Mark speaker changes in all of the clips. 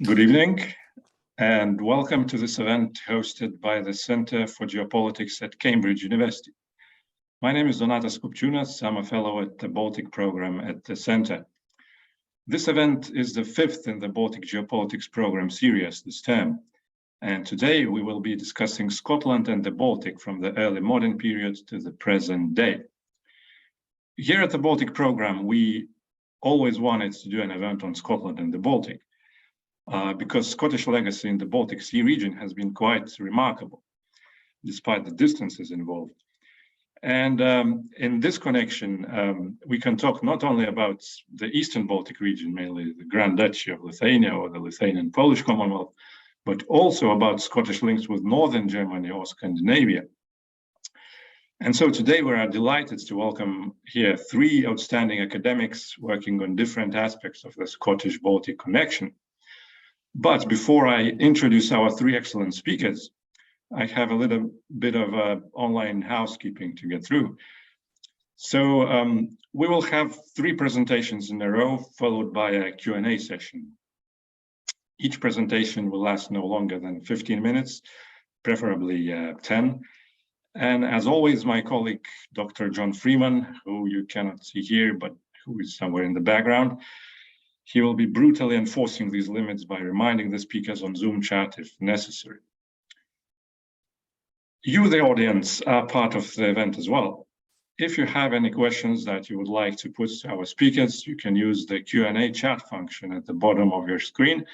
Speaker 1: Good evening, and welcome to this event hosted by the Center for Geopolitics at Cambridge University. My name is Donatas Kupčiūnas. I'm a fellow at the Baltic program at the center. This event is the fifth in the Baltic Geopolitics program series this term. And today we will be discussing Scotland and the Baltic from the early modern period to the present day. Here at the Baltic program, we always wanted to do an event on Scotland and the Baltic. Because Scottish legacy in the Baltic Sea region has been quite remarkable, despite the distances involved. And in this connection, we can talk not only about the Eastern Baltic region, mainly the Grand Duchy of Lithuania or the Lithuanian Polish Commonwealth, but also about Scottish links with Northern Germany or Scandinavia. And so today we are delighted to welcome here three outstanding academics working on different aspects of the Scottish-Baltic connection. But before I introduce our three excellent speakers, I have a little bit of online housekeeping to get through. So we will have three presentations in a row, followed by a Q&A session. Each presentation will last no longer than 15 minutes, preferably 10. And as always, my colleague, Dr. John Freeman, who you cannot see here, but who is somewhere in the background, he will be brutally enforcing these limits by reminding the speakers on Zoom chat if necessary. You, the audience, are part of the event as well. If you have any questions that you would like to put to our speakers, you can use the Q&A chat function at the bottom of your screen.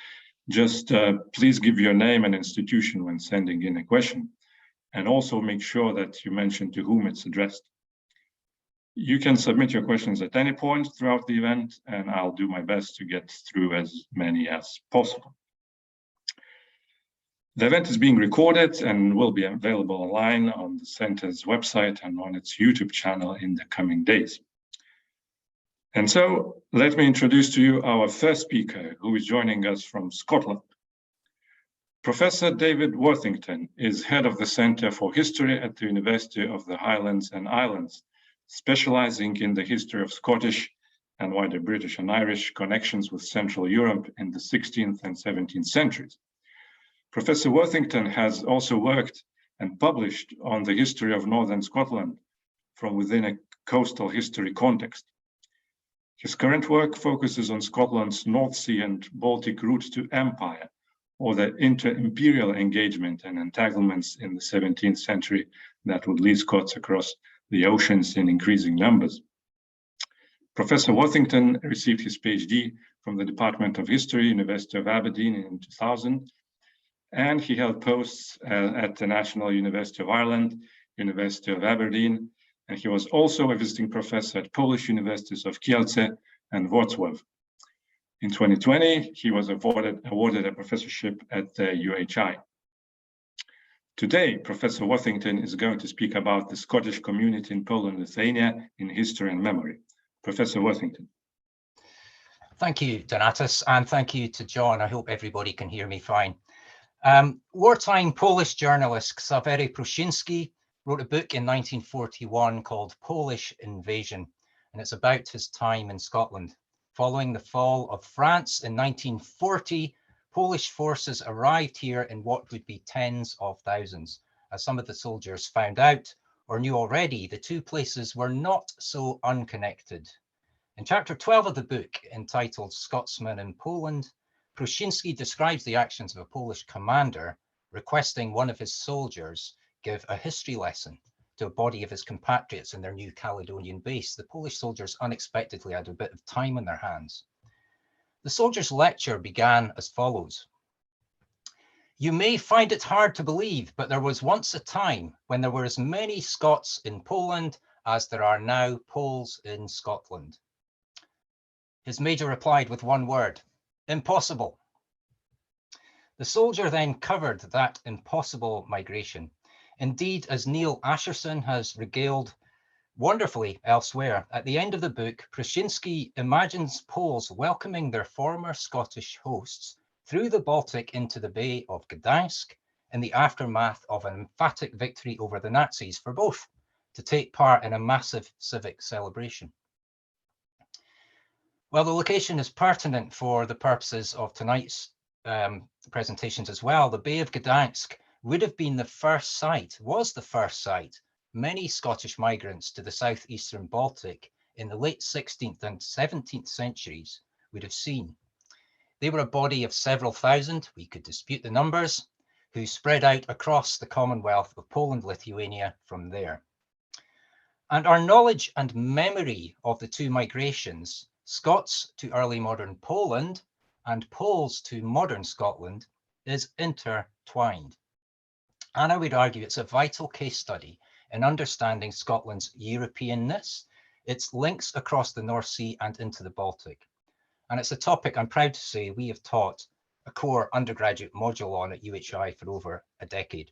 Speaker 1: Just please give your name and institution when sending in a question, and also make sure that you mention to whom it's addressed. You can submit your questions at any point throughout the event, and I'll do my best to get through as many as possible. The event is being recorded and will be available online on the center's website and on its YouTube channel in the coming days. And so let me introduce to you our first speaker, who is joining us from Scotland. Professor David Worthington is head of the Center for History at the University of the Highlands and Islands, specializing in the history of Scottish and wider British and Irish connections with Central Europe in the 16th and 17th centuries. Professor Worthington has also worked and published on the history of Northern Scotland from within a coastal history context. His current work focuses on Scotland's North Sea and Baltic route to empire, or the inter-imperial engagement and entanglements in the 17th century that would lead Scots across the oceans in increasing numbers. Professor Worthington received his PhD from the Department of History, University of Aberdeen in 2000, and he held posts at the National University of Ireland, University of Aberdeen, and he was also a visiting professor at Polish universities of Kielce and Wrocław. In 2020, he was awarded a professorship at the UHI. Today, Professor Worthington is going to speak about the Scottish community in Poland-Lithuania in history and memory. Professor Worthington.
Speaker 2: Thank you, Donatas, and thank you to John. I hope everybody can hear me fine. Wartime Polish journalist Ksawery Pruszynski wrote a book in 1941 called Polish Invasion, and it's about his time in Scotland. Following the fall of France in 1940, Polish forces arrived here in what would be tens of thousands. As some of the soldiers found out or knew already, the two places were not so unconnected. In chapter 12 of the book, entitled Scotsmen in Poland, Pruszynski describes the actions of a Polish commander requesting one of his soldiers give a history lesson to a body of his compatriots in their New Caledonian base. The Polish soldiers unexpectedly had a bit of time on their hands. The soldier's lecture began as follows. You may find it hard to believe, but there was once a time when there were as many Scots in Poland as there are now Poles in Scotland. His major replied with one word, impossible. The soldier then covered that impossible migration. Indeed, as Neil Asherson has regaled wonderfully elsewhere, at the end of the book, Pruszynski imagines Poles welcoming their former Scottish hosts through the Baltic into the Bay of Gdańsk in the aftermath of an emphatic victory over the Nazis for both to take part in a massive civic celebration. Well, the location is pertinent for the purposes of tonight's presentations as well, the Bay of Gdansk would have been the first site, was the first site many Scottish migrants to the southeastern Baltic in the late 16th and 17th centuries would have seen. They were a body of several thousand, we could dispute the numbers, who spread out across the Commonwealth of Poland-Lithuania from there. And our knowledge and memory of the two migrations, Scots to early modern Poland and Poles to modern Scotland, is intertwined. And I would argue it's a vital case study in understanding Scotland's Europeanness, its links across the North Sea and into the Baltic. And it's a topic I'm proud to say we have taught a core undergraduate module on at UHI for over a decade.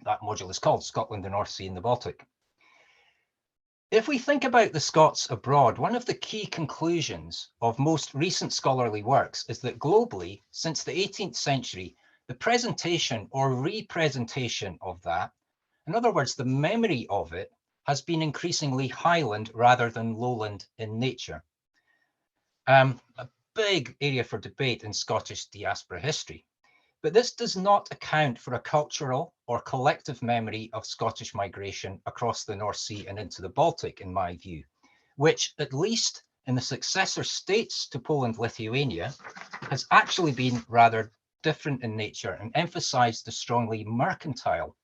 Speaker 2: That module is called Scotland, the North Sea and the Baltic. If we think about the Scots abroad, one of the key conclusions of most recent scholarly works is that globally, since the 18th century, the presentation or representation of that, in other words, the memory of it, has been increasingly Highland rather than Lowland in nature. A big area for debate in Scottish diaspora history. But this does not account for a cultural or collective memory of Scottish migration across the North Sea and into the Baltic, in my view, which, at least in the successor states to Poland-Lithuania, has actually been rather different in nature and emphasized the strongly mercantile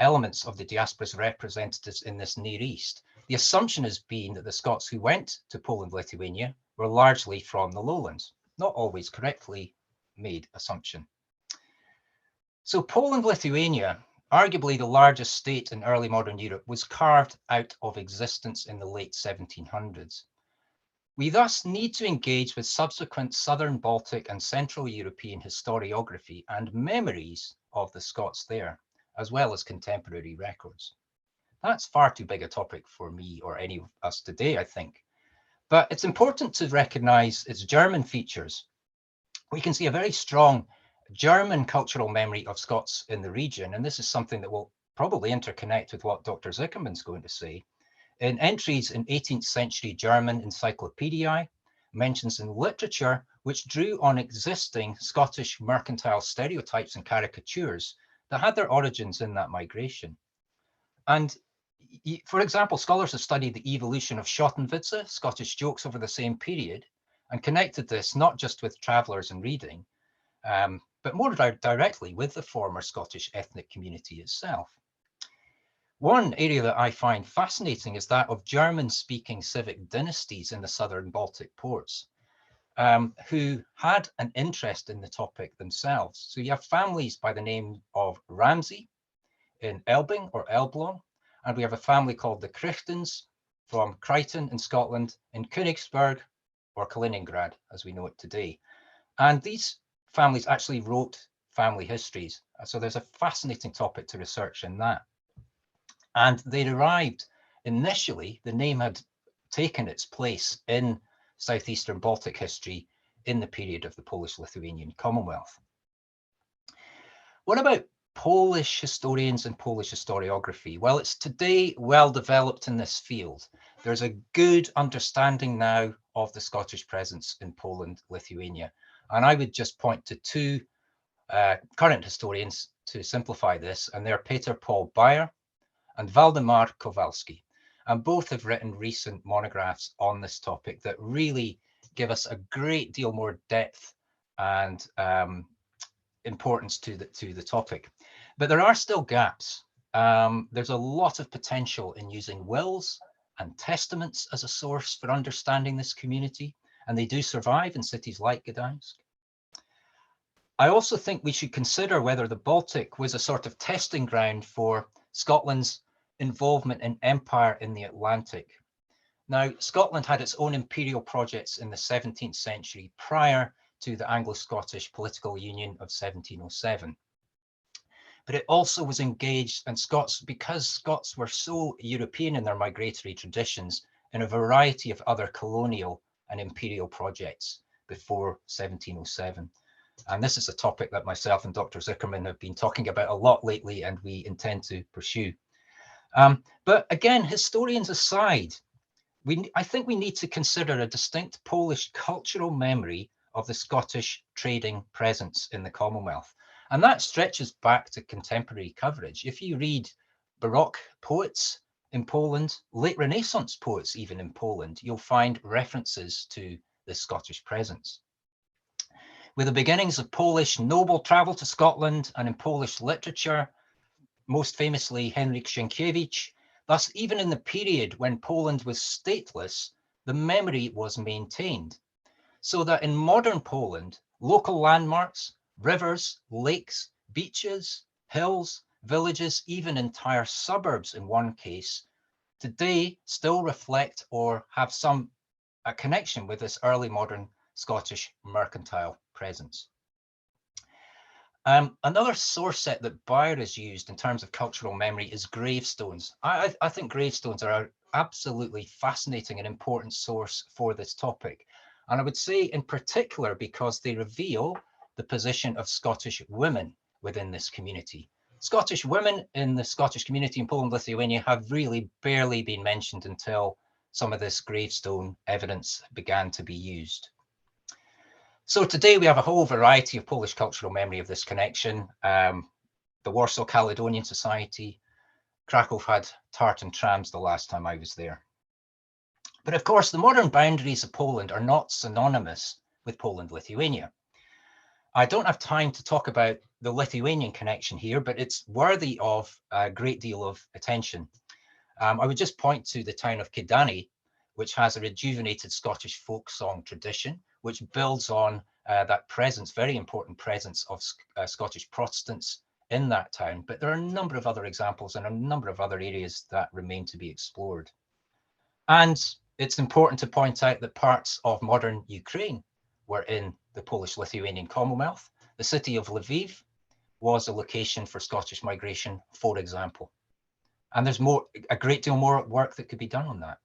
Speaker 2: elements of the diaspora's representatives in this Near East. The assumption has been that the Scots who went to Poland-Lithuania were largely from the lowlands, not always correctly made assumption. So Poland-Lithuania, arguably the largest state in early modern Europe, was carved out of existence in the late 1700s. We thus need to engage with subsequent Southern Baltic and Central European historiography and memories of the Scots there, as well as contemporary records. That's far too big a topic for me or any of us today, I think. But it's important to recognize its German features. We can see a very strong German cultural memory of Scots in the region, and this is something that will probably interconnect with what Dr. Zuckerman's going to say. In entries in 18th century German encyclopediae, mentions in literature which drew on existing Scottish mercantile stereotypes and caricatures that had their origins in that migration. And for example, scholars have studied the evolution of Schottenwitze, Scottish jokes over the same period, and connected this not just with travellers and reading, but more directly with the former Scottish ethnic community itself. One area that I find fascinating is that of German-speaking civic dynasties in the southern Baltic ports, who had an interest in the topic themselves. So you have families by the name of Ramsay in Elbing or Elbląg, and we have a family called the Crichtons from Crichton in Scotland, in Königsberg or Kaliningrad, as we know it today. And these families actually wrote family histories. So there's a fascinating topic to research in that. And they arrived initially, the name had taken its place in southeastern Baltic history in the period of the Polish-Lithuanian Commonwealth. What about Polish historians and Polish historiography? Well, it's today well developed in this field. There's a good understanding now of the Scottish presence in Poland-Lithuania. And I would just point to two current historians to simplify this, and they're Peter Paul Beyer and Waldemar Kowalski. And both have written recent monographs on this topic that really give us a great deal more depth and importance to the topic. But there are still gaps. There's a lot of potential in using wills and testaments as a source for understanding this community, and they do survive in cities like Gdansk. I also think we should consider whether the Baltic was a sort of testing ground for Scotland's involvement in empire in the Atlantic. Now, Scotland had its own imperial projects in the 17th century prior to the Anglo-Scottish political union of 1707. But it also was engaged, and because Scots were so European in their migratory traditions, in a variety of other colonial and imperial projects before 1707. And this is a topic that myself and Dr. Zuckerman have been talking about a lot lately, and we intend to pursue. But again, historians aside, I think we need to consider a distinct Polish cultural memory of the Scottish trading presence in the Commonwealth. And that stretches back to contemporary coverage. If you read Baroque poets in Poland, late Renaissance poets even in Poland, you'll find references to the Scottish presence. With the beginnings of Polish noble travel to Scotland and in Polish literature, most famously Henryk Sienkiewicz, thus even in the period when Poland was stateless, the memory was maintained. So that in modern Poland, local landmarks, rivers, lakes, beaches, hills, villages, even entire suburbs in one case, today still reflect or have some connection with this early modern Scottish mercantile presence. Another source set that Bayer has used in terms of cultural memory is gravestones. I think gravestones are an absolutely fascinating and important source for this topic. And I would say in particular because they reveal the position of Scottish women within this community. Scottish women in the Scottish community in Poland-Lithuania have really barely been mentioned until some of this gravestone evidence began to be used. So today we have a whole variety of Polish cultural memory of this connection. The Warsaw Caledonian Society, Krakow had tartan trams the last time I was there. But of course, the modern boundaries of Poland are not synonymous with Poland-Lithuania. I don't have time to talk about the Lithuanian connection here, but it's worthy of a great deal of attention. I would just point to the town of Kidani, which has a rejuvenated Scottish folk song tradition, which builds on that presence, very important presence of Scottish Protestants in that town. But there are a number of other examples and a number of other areas that remain to be explored. And it's important to point out that parts of modern Ukraine were in the Polish-Lithuanian Commonwealth. The city of Lviv was a location for Scottish migration, for example. And there's a great deal more work that could be done on that.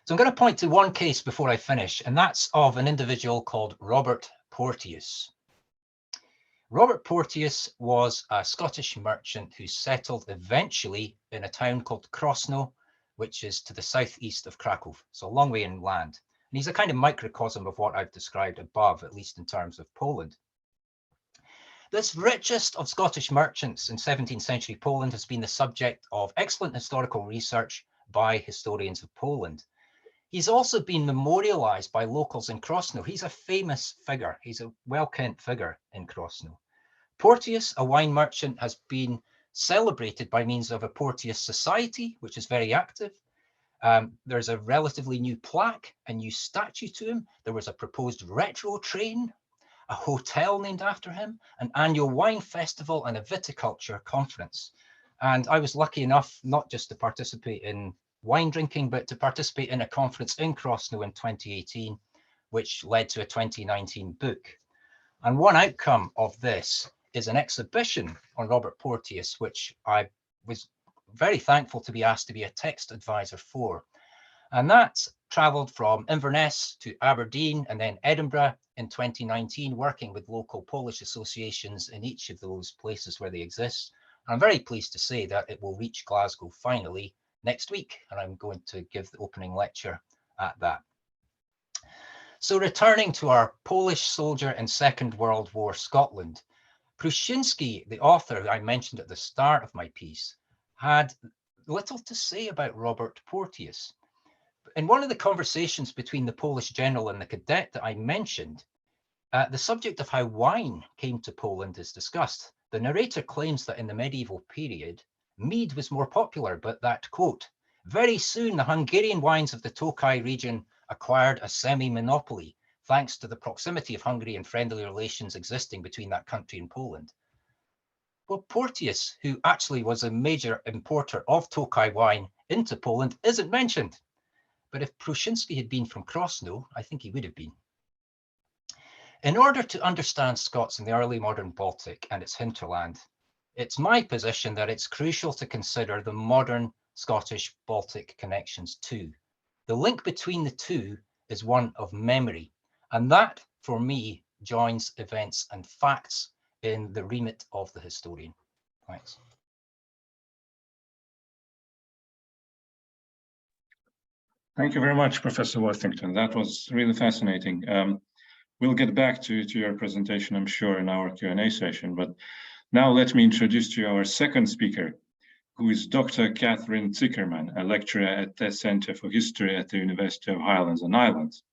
Speaker 2: So I'm going to point to one case before I finish, and that's of an individual called Robert Porteous. Robert Porteous was a Scottish merchant who settled eventually in a town called Krosno, which is to the southeast of Krakow, so a long way inland. And he's a kind of microcosm of what I've described above, at least in terms of Poland. This richest of Scottish merchants in 17th century Poland has been the subject of excellent historical research by historians of Poland. He's also been memorialized by locals in Krosno. He's a famous figure. He's a well-kent figure in Krosno. Porteous, a wine merchant, has been celebrated by means of a Porteous Society, which is very active. There's a relatively new plaque, a new statue to him. There was a proposed retro train, a hotel named after him, an annual wine festival, and a viticulture conference. And I was lucky enough not just to participate in wine drinking, but to participate in a conference in Krosno in 2018, which led to a 2019 book. And one outcome of this is an exhibition on Robert Porteous, which I was very thankful to be asked to be a text advisor for. And that travelled from Inverness to Aberdeen and then Edinburgh in 2019, working with local Polish associations in each of those places where they exist. And I'm very pleased to say that it will reach Glasgow finally next week, and I'm going to give the opening lecture at that. So returning to our Polish soldier in Second World War Scotland, Pruszynski, the author I mentioned at the start of my piece, had little to say about Robert Porteous. In one of the conversations between the Polish general and the cadet that I mentioned, the subject of how wine came to Poland is discussed. The narrator claims that in the medieval period, mead was more popular, but that, quote, very soon the Hungarian wines of the Tokaj region acquired a semi-monopoly, thanks to the proximity of Hungary and friendly relations existing between that country and Poland. Well, Porteous, who actually was a major importer of Tokaj wine into Poland, isn't mentioned. But if Pruszynski had been from Krosno, I think he would have been. In order to understand Scots in the early modern Baltic and its hinterland, it's my position that it's crucial to consider the modern Scottish Baltic connections too. The link between the two is one of memory, and that, for me, joins events and facts in the remit of the historian. Thanks.
Speaker 1: Thank you very much, Professor Worthington. That was really fascinating. We'll get back to your presentation, I'm sure, in our Q&A session. But now let me introduce to you our second speaker, who is Dr. Catherine Zickerman, a lecturer at the Center for History at the University of Highlands and Islands.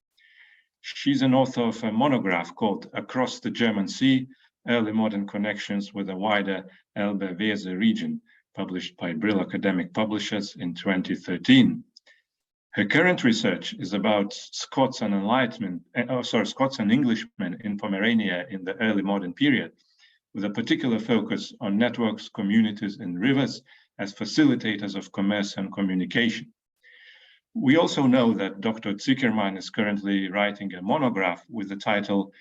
Speaker 1: She's an author of a monograph called Across the German Sea, Early Modern Connections with the Wider Elbe-Weser Region, published by Brill Academic Publishers in 2013. Her current research is about Scots and Englishmen in Pomerania in the early modern period, with a particular focus on networks, communities, and rivers as facilitators of commerce and communication. We also know that Dr. Zickerman is currently writing a monograph with the title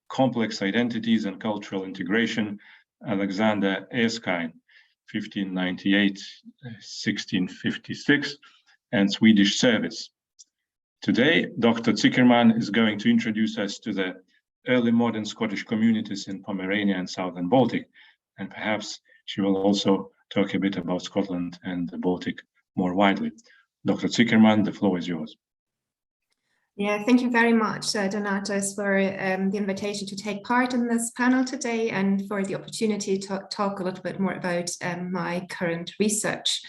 Speaker 1: Complex Identities and Cultural Integration, Alexander Erskine, 1598-1656, and Swedish Service. Today, Dr. Zickerman is going to introduce us to the early modern Scottish communities in Pomerania and Southern Baltic, and perhaps she will also talk a bit about Scotland and the Baltic more widely. Dr. Zickerman, the floor is yours.
Speaker 3: Yeah, thank you very much, Donatas, for the invitation to take part in this panel today and for the opportunity to talk a little bit more about my current research.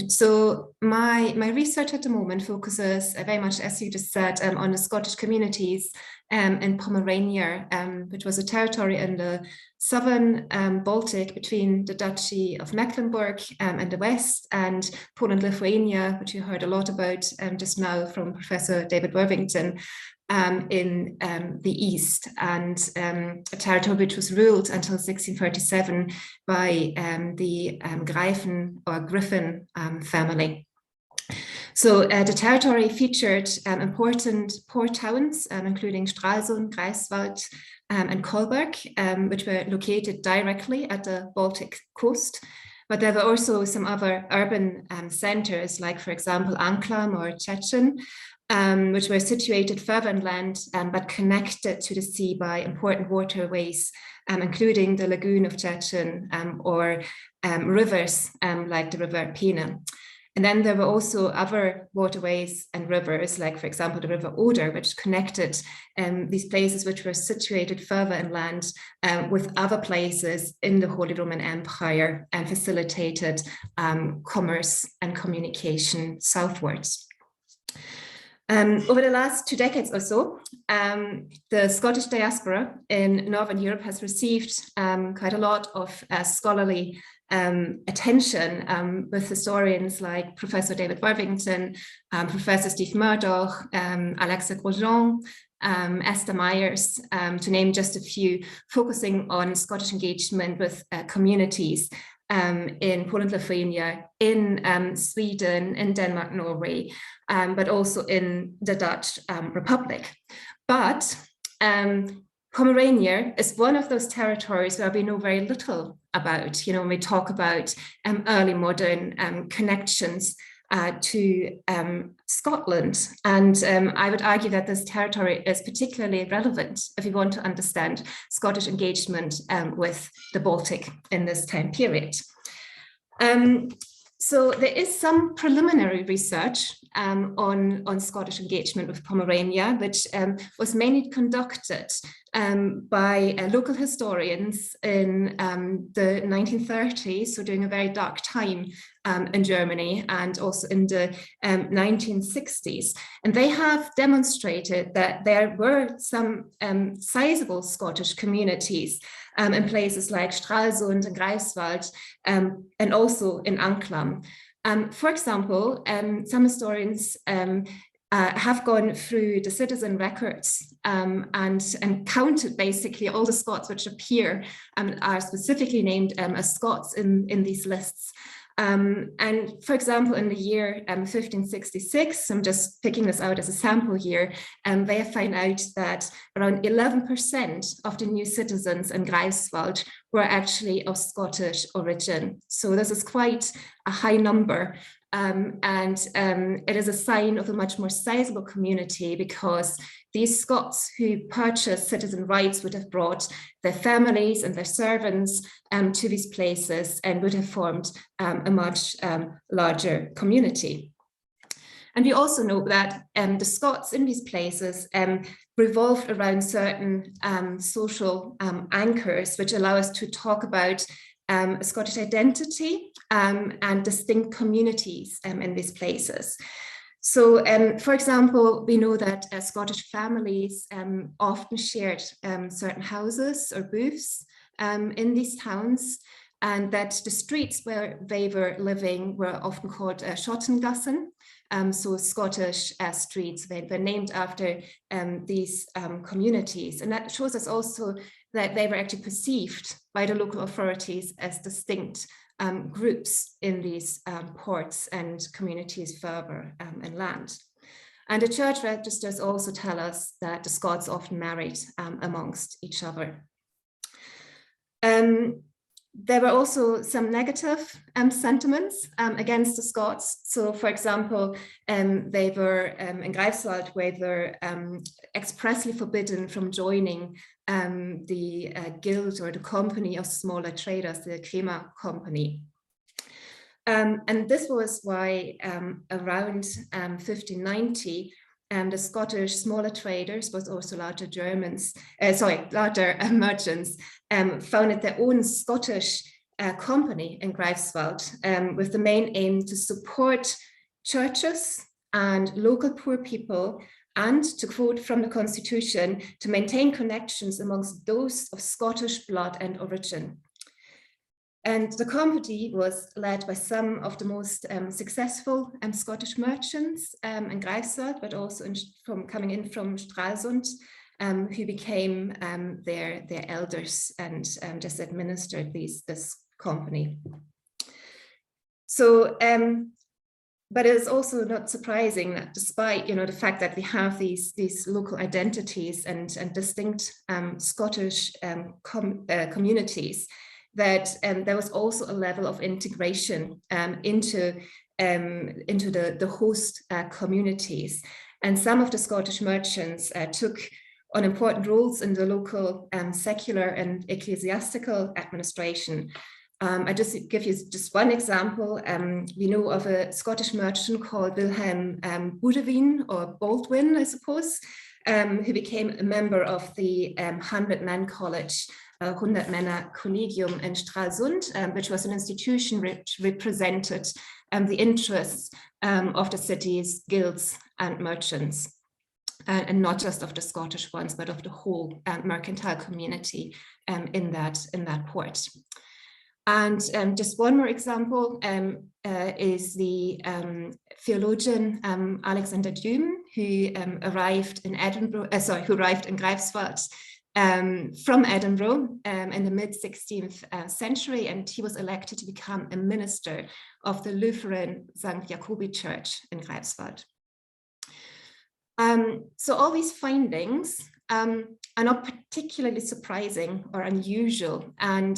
Speaker 3: So my research at the moment focuses very much, as you just said, on the Scottish communities in Pomerania, which was a territory in the southern Baltic between the Duchy of Mecklenburg in the west and Poland-Lithuania, which you heard a lot about just now from Professor David Worthington, in the east, and a territory which was ruled until 1637 by the Greifen or Griffin family. So the territory featured important port towns, including Stralsund, Greifswald, and Kolberg, which were located directly at the Baltic coast. But there were also some other urban centers, like, for example, Anklam or Szczecin, which were situated further inland, but connected to the sea by important waterways, including the lagoon of Szczecin or rivers like the River Peene. And then there were also other waterways and rivers, like, for example, the River Oder, which connected these places which were situated further inland with other places in the Holy Roman Empire and facilitated commerce and communication southwards. Over the last 2 decades or so, the Scottish diaspora in Northern Europe has received quite a lot of scholarly attention with historians like Professor David Worthington, Professor Steve Murdoch, Alexa Grosjean, Esther Myers, to name just a few, focusing on Scottish engagement with communities in Poland-Lithuania, in Sweden, in Denmark, Norway, but also in the Dutch Republic. But Pomerania is one of those territories where we know very little about, when we talk about early modern connections to Scotland. And I would argue that this territory is particularly relevant if we want to understand Scottish engagement with the Baltic in this time period. So there is some preliminary research on Scottish engagement with Pomerania, which was mainly conducted by local historians in the 1930s, so during a very dark time in Germany, and also in the 1960s. And they have demonstrated that there were some sizable Scottish communities in places like Stralsund and Greifswald, and also in Anklam. For example, some historians have gone through the citizen records and counted basically all the Scots which appear and are specifically named as Scots in these lists. And for example, in the year 1566, I'm just picking this out as a sample year, they have found out that around 11% of the new citizens in Greifswald were actually of Scottish origin. So this is quite a high number. And it is a sign of a much more sizable community, because these Scots who purchased citizen rights would have brought their families and their servants to these places and would have formed a much larger community. And we also know that the Scots in these places revolved around certain social anchors, which allow us to talk about a Scottish identity and distinct communities in these places. So, for example, we know that Scottish families often shared certain houses or booths in these towns, and that the streets where they were living were often called Schottengassen, so Scottish streets. They were named after these communities, and that shows us also that they were actually perceived by the local authorities as distinct groups in these ports and communities further inland. And the church registers also tell us that the Scots often married amongst each other. There were also some negative sentiments against the Scots. So, for example, they were in Greifswald, where they were expressly forbidden from joining the guild or the company of smaller traders, the Kremer company. And this was why around 1590, the Scottish smaller traders, but also larger merchants, founded their own Scottish company in Greifswald with the main aim to support churches and local poor people, and, to quote from the Constitution, to maintain connections amongst those of Scottish blood and origin. And the company was led by some of the most successful Scottish merchants in Greifswald, but also coming in from Stralsund, who became their elders and just administered this company. So, but it's also not surprising that, despite the fact that we have these local identities and distinct Scottish communities, that there was also a level of integration into the host communities. And some of the Scottish merchants took on important roles in the local secular and ecclesiastical administration. I just give you just one example. We know of a Scottish merchant called Wilhelm Boudewijn, or Baldwin, I suppose, who became a member of the 100-man college, 100-Männer Collegium in Stralsund, which was an institution which represented the interests of the city's guilds and merchants, and not just of the Scottish ones, but of the whole mercantile community in that port. And just one more example is the theologian Alexander Dume, who arrived in Greifswald from Edinburgh in the mid-16th century, and he was elected to become a minister of the Lutheran St. Jacobi Church in Greifswald. So all these findings are not particularly surprising or unusual, and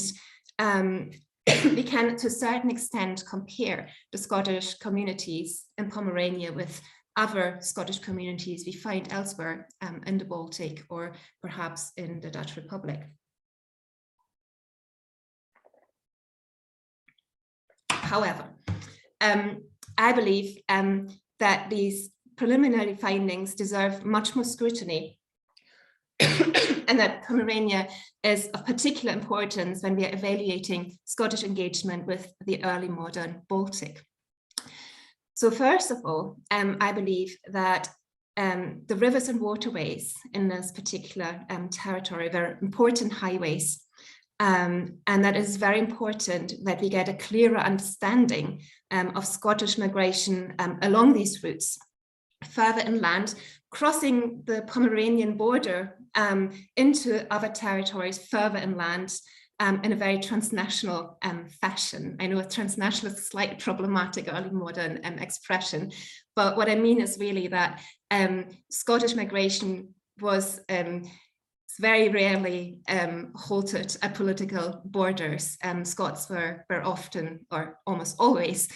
Speaker 3: we can, to a certain extent, compare the Scottish communities in Pomerania with other Scottish communities we find elsewhere in the Baltic, or perhaps in the Dutch Republic. However, I believe that these preliminary findings deserve much more scrutiny, and that Pomerania is of particular importance when we are evaluating Scottish engagement with the early modern Baltic. So first of all, I believe that the rivers and waterways in this particular territory were important highways, and that is very important that we get a clearer understanding of Scottish migration along these routes, further inland, crossing the Pomeranian border into other territories further inland, in a very transnational fashion. I know transnational is a slightly problematic early modern expression, but what I mean is really that Scottish migration was very rarely halted at political borders. Scots were often, or almost always,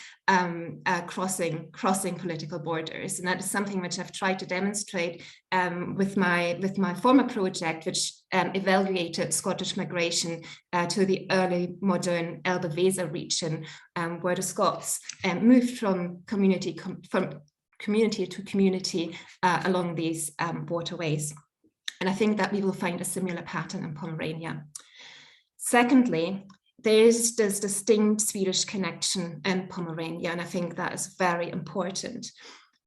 Speaker 3: crossing political borders, and that is something which I've tried to demonstrate with my former project, which evaluated Scottish migration to the early modern Elbe-Weser region, where the Scots moved from community to community along these waterways. And I think that we will find a similar pattern in Pomerania. Secondly, there's this distinct Swedish connection in Pomerania, and I think that is very important.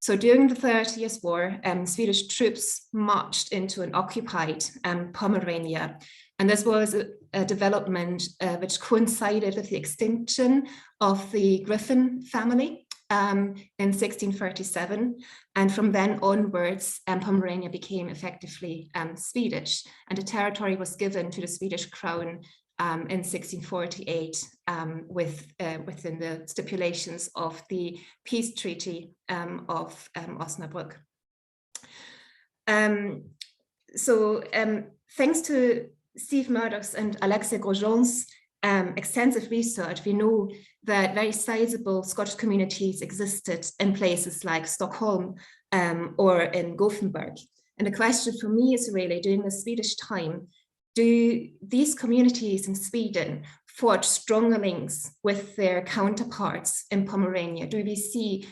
Speaker 3: So during the 30 Years' War, Swedish troops marched into and occupied Pomerania. And this was a development which coincided with the extinction of the Griffin family in 1637. And from then onwards, Pomerania became effectively Swedish, and the territory was given to the Swedish crown in 1648 within the stipulations of the peace treaty of Osnabrück. Thanks to Steve Murdoch's and Alexei Grosjean's extensive research, we know that very sizable Scottish communities existed in places like Stockholm or in Gothenburg. And the question for me is really, during the Swedish time, do these communities in Sweden forge stronger links with their counterparts in Pomerania? Do we see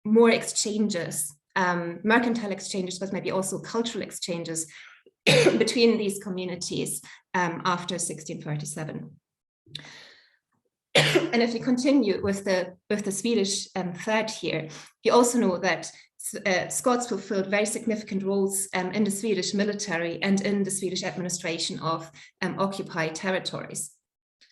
Speaker 3: more exchanges, mercantile exchanges, but maybe also cultural exchanges between these communities after 1637? And if we continue with the Swedish thread here, we also know that Scots fulfilled very significant roles in the Swedish military and in the Swedish administration of occupied territories.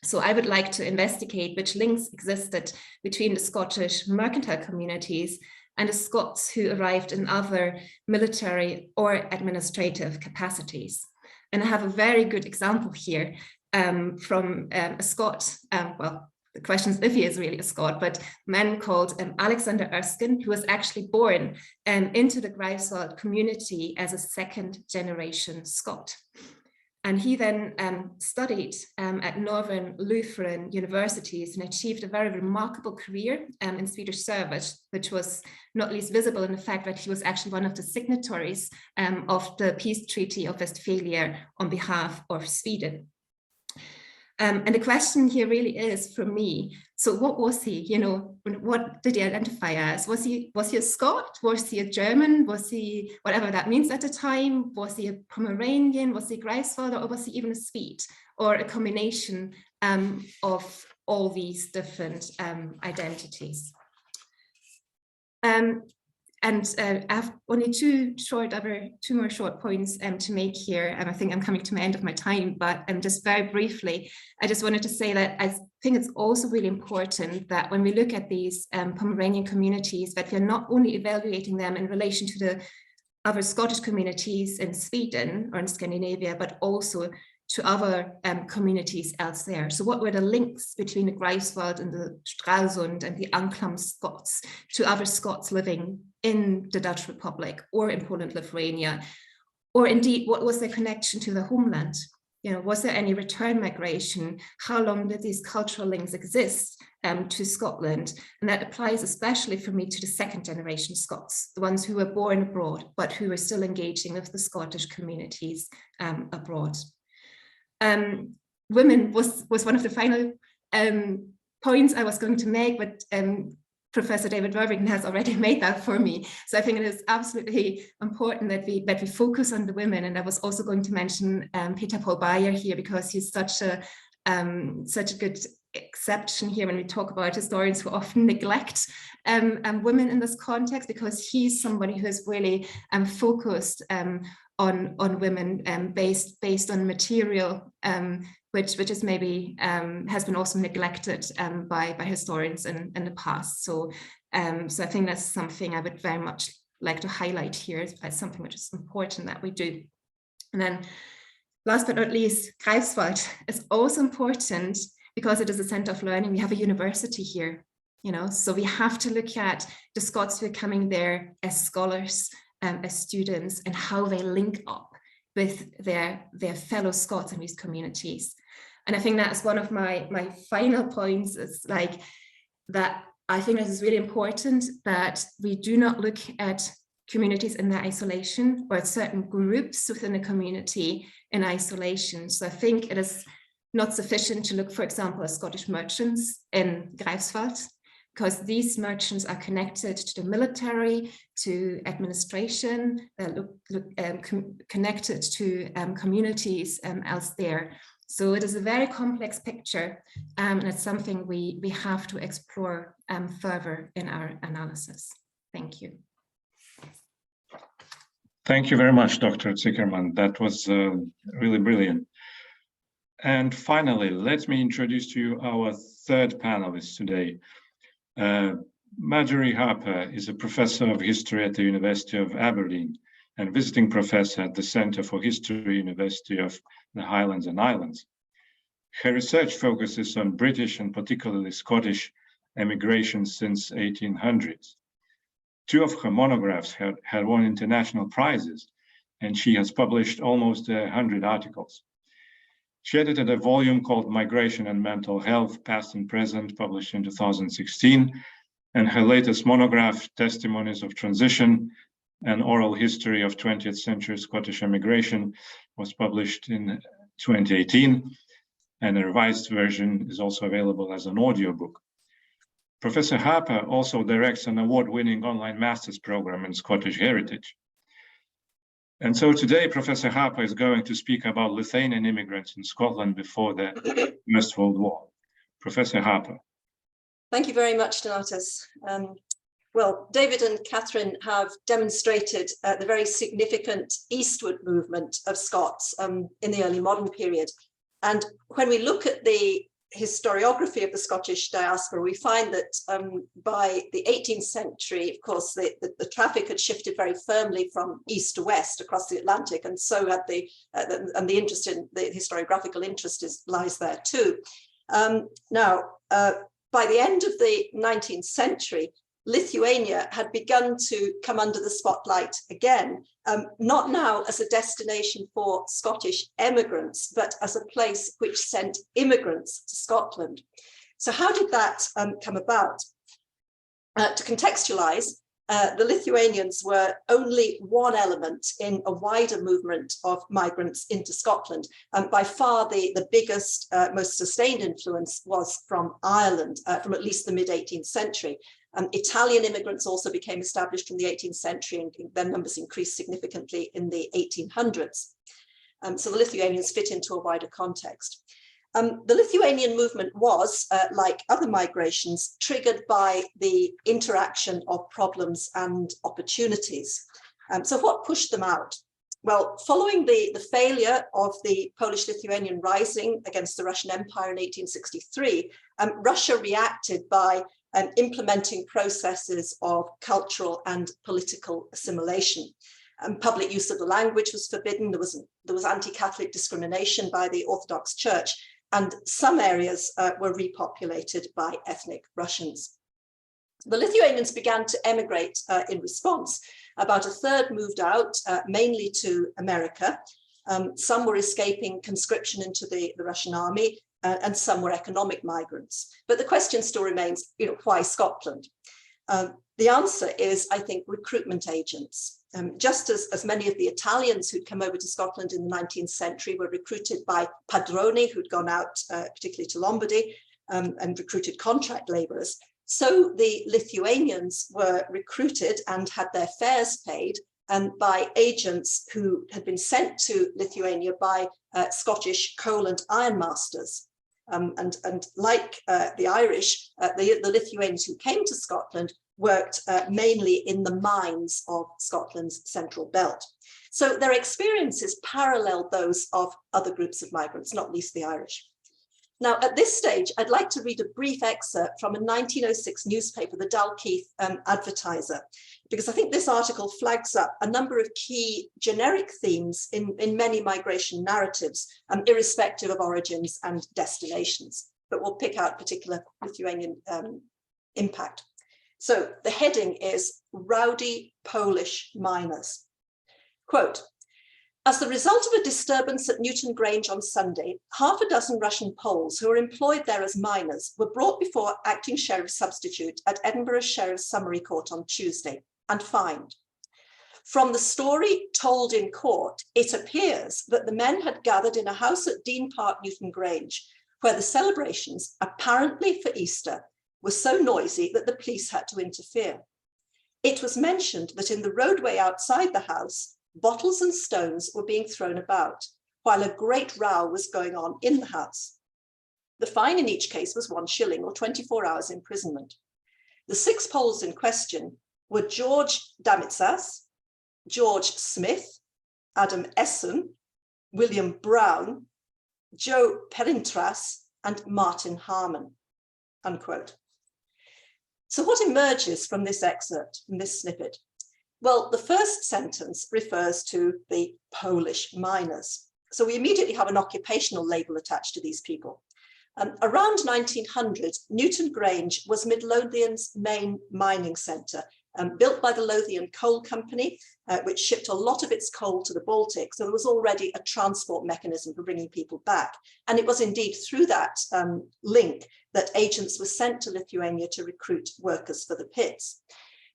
Speaker 3: So I would like to investigate which links existed between the Scottish mercantile communities and the Scots who arrived in other military or administrative capacities. And I have a very good example here from a Scot, well, the question is if he is really a Scot, but a man called Alexander Erskine, who was actually born into the Greifswald community as a second-generation Scot. And he then studied at Northern Lutheran universities and achieved a very remarkable career in Swedish service, which was not least visible in the fact that he was actually one of the signatories of the peace treaty of Westphalia on behalf of Sweden. And the question here really is for me, so what was he, you know, what did he identify as? Was he a Scot? Was he a German? Was he, whatever that means at the time? Was he a Pomeranian? Was he Greifswald, or was he even a Swede? Or a combination of all these different identities? And I have only two more short points to make here, and I think I'm coming to my end of my time, but just very briefly, I just wanted to say that I think it's also really important that when we look at these Pomeranian communities, that we're not only evaluating them in relation to the other Scottish communities in Sweden or in Scandinavia, but also to other communities elsewhere. So what were the links between the Greifswald and the Stralsund and the Anklam Scots to other Scots living in the Dutch Republic or in Poland-Lithuania? Or indeed, what was their connection to the homeland? You know, was there any return migration? How long did these cultural links exist to Scotland? And that applies especially for me to the second-generation Scots, the ones who were born abroad, but who were still engaging with the Scottish communities abroad. Women was one of the final points I was going to make, but Professor David Worthington has already made that for me. So I think it is absolutely important that we focus on the women. And I was also going to mention Peter Paul Bayer here, because he's such a good exception here when we talk about historians who often neglect women in this context, because he's somebody who is really focused on women based on material, which is maybe has been also neglected by historians in the past. So I think that's something I would very much like to highlight here as something which is important that we do. And then last but not least, Greifswald is also important because it is a center of learning. We have a university here, you know, so we have to look at the Scots who are coming there as scholars, as students, and how they link up with their fellow Scots in these communities. And I think that's one of my final points, is like that I think it is really important that we do not look at communities in their isolation, or at certain groups within a community in isolation. So I think it is not sufficient to look, for example, at Scottish merchants in Greifswald, because these merchants are connected to the military, to administration, connected to communities else there. So it is a very complex picture, and it's something we have to explore further in our analysis. Thank you.
Speaker 1: Thank you very much, Dr. Zickerman. That was really brilliant. And finally, let me introduce to you our third panelist today. Marjorie Harper is a professor of history at the University of Aberdeen and visiting professor at the Centre for History, University of the Highlands and Islands. Her research focuses on British and particularly Scottish emigration since 1800s. Two of her monographs had won international prizes, and she has published almost 100 articles. She edited a volume called Migration and Mental Health, Past and Present, published in 2016, and her latest monograph, Testimonies of Transition, an Oral History of 20th Century Scottish Emigration, was published in 2018, and a revised version is also available as an audiobook. Professor Harper also directs an award-winning online master's program in Scottish heritage. And so today, Professor Harper is going to speak about Lithuanian immigrants in Scotland before the First World War. Professor Harper.
Speaker 4: Thank you very much, Donatas. Well, David and Catherine have demonstrated the very significant eastward movement of Scots in the early modern period. And when we look at the historiography of the Scottish diaspora, we find that by the 18th century, of course, the traffic had shifted very firmly from east to west across the Atlantic, and so had the interest in the historiographical interest lies there too. Now, by the end of the 19th century, Lithuania had begun to come under the spotlight again, not now as a destination for Scottish emigrants, but as a place which sent immigrants to Scotland. So how did that come about? To contextualize, the Lithuanians were only one element in a wider movement of migrants into Scotland. By far the biggest, most sustained influence was from Ireland, from at least the mid-18th century. Italian immigrants also became established from the 18th century, and their numbers increased significantly in the 1800s. So the Lithuanians fit into a wider context. The Lithuanian movement was, like other migrations, triggered by the interaction of problems and opportunities. So what pushed them out? Well, following the failure of the Polish-Lithuanian rising against the Russian Empire in 1863, Russia reacted by implementing processes of cultural and political assimilation. Public use of the language was forbidden. There was anti-Catholic discrimination by the Orthodox Church, and some areas were repopulated by ethnic Russians. The Lithuanians began to emigrate in response. About a third moved out, mainly to America. Some were escaping conscription into the Russian army, and some were economic migrants. But the question still remains, why Scotland? The answer is, I think, recruitment agents. Just as many of the Italians who'd come over to Scotland in the 19th century were recruited by padroni who'd gone out, particularly to Lombardy, and recruited contract laborers, so the Lithuanians were recruited and had their fares paid by agents who had been sent to Lithuania by Scottish coal and iron masters. And like the Irish, the Lithuanians who came to Scotland worked mainly in the mines of Scotland's central belt. So their experiences paralleled those of other groups of migrants, not least the Irish. Now, at this stage, I'd like to read a brief excerpt from a 1906 newspaper, the Dalkeith Advertiser, because I think this article flags up a number of key generic themes in many migration narratives, irrespective of origins and destinations, but we'll pick out particular Lithuanian impact. So the heading is Rowdy Polish Miners. Quote, as the result of a disturbance at Newton Grange on Sunday, half a dozen Russian Poles who were employed there as miners were brought before acting sheriff substitute at Edinburgh Sheriff's Summary Court on Tuesday and fined. From the story told in court, it appears that the men had gathered in a house at Dean Park, Newton Grange, where the celebrations, apparently for Easter, was so noisy that the police had to interfere. It was mentioned that in the roadway outside the house, bottles and stones were being thrown about, while a great row was going on in the house. The fine in each case was 1 shilling or 24 hours imprisonment. The 6 Poles in question were George Damitsas, George Smith, Adam Essen, William Brown, Joe Perintras, and Martin Harmon, unquote. So what emerges from this excerpt, from this snippet? Well, the first sentence refers to the Polish miners. So we immediately have an occupational label attached to these people. Around 1900, Newton Grange was Midlothian's main mining centre, built by the Lothian Coal Company, which shipped a lot of its coal to the Baltic. So there was already a transport mechanism for bringing people back. And it was indeed through that link that agents were sent to Lithuania to recruit workers for the pits.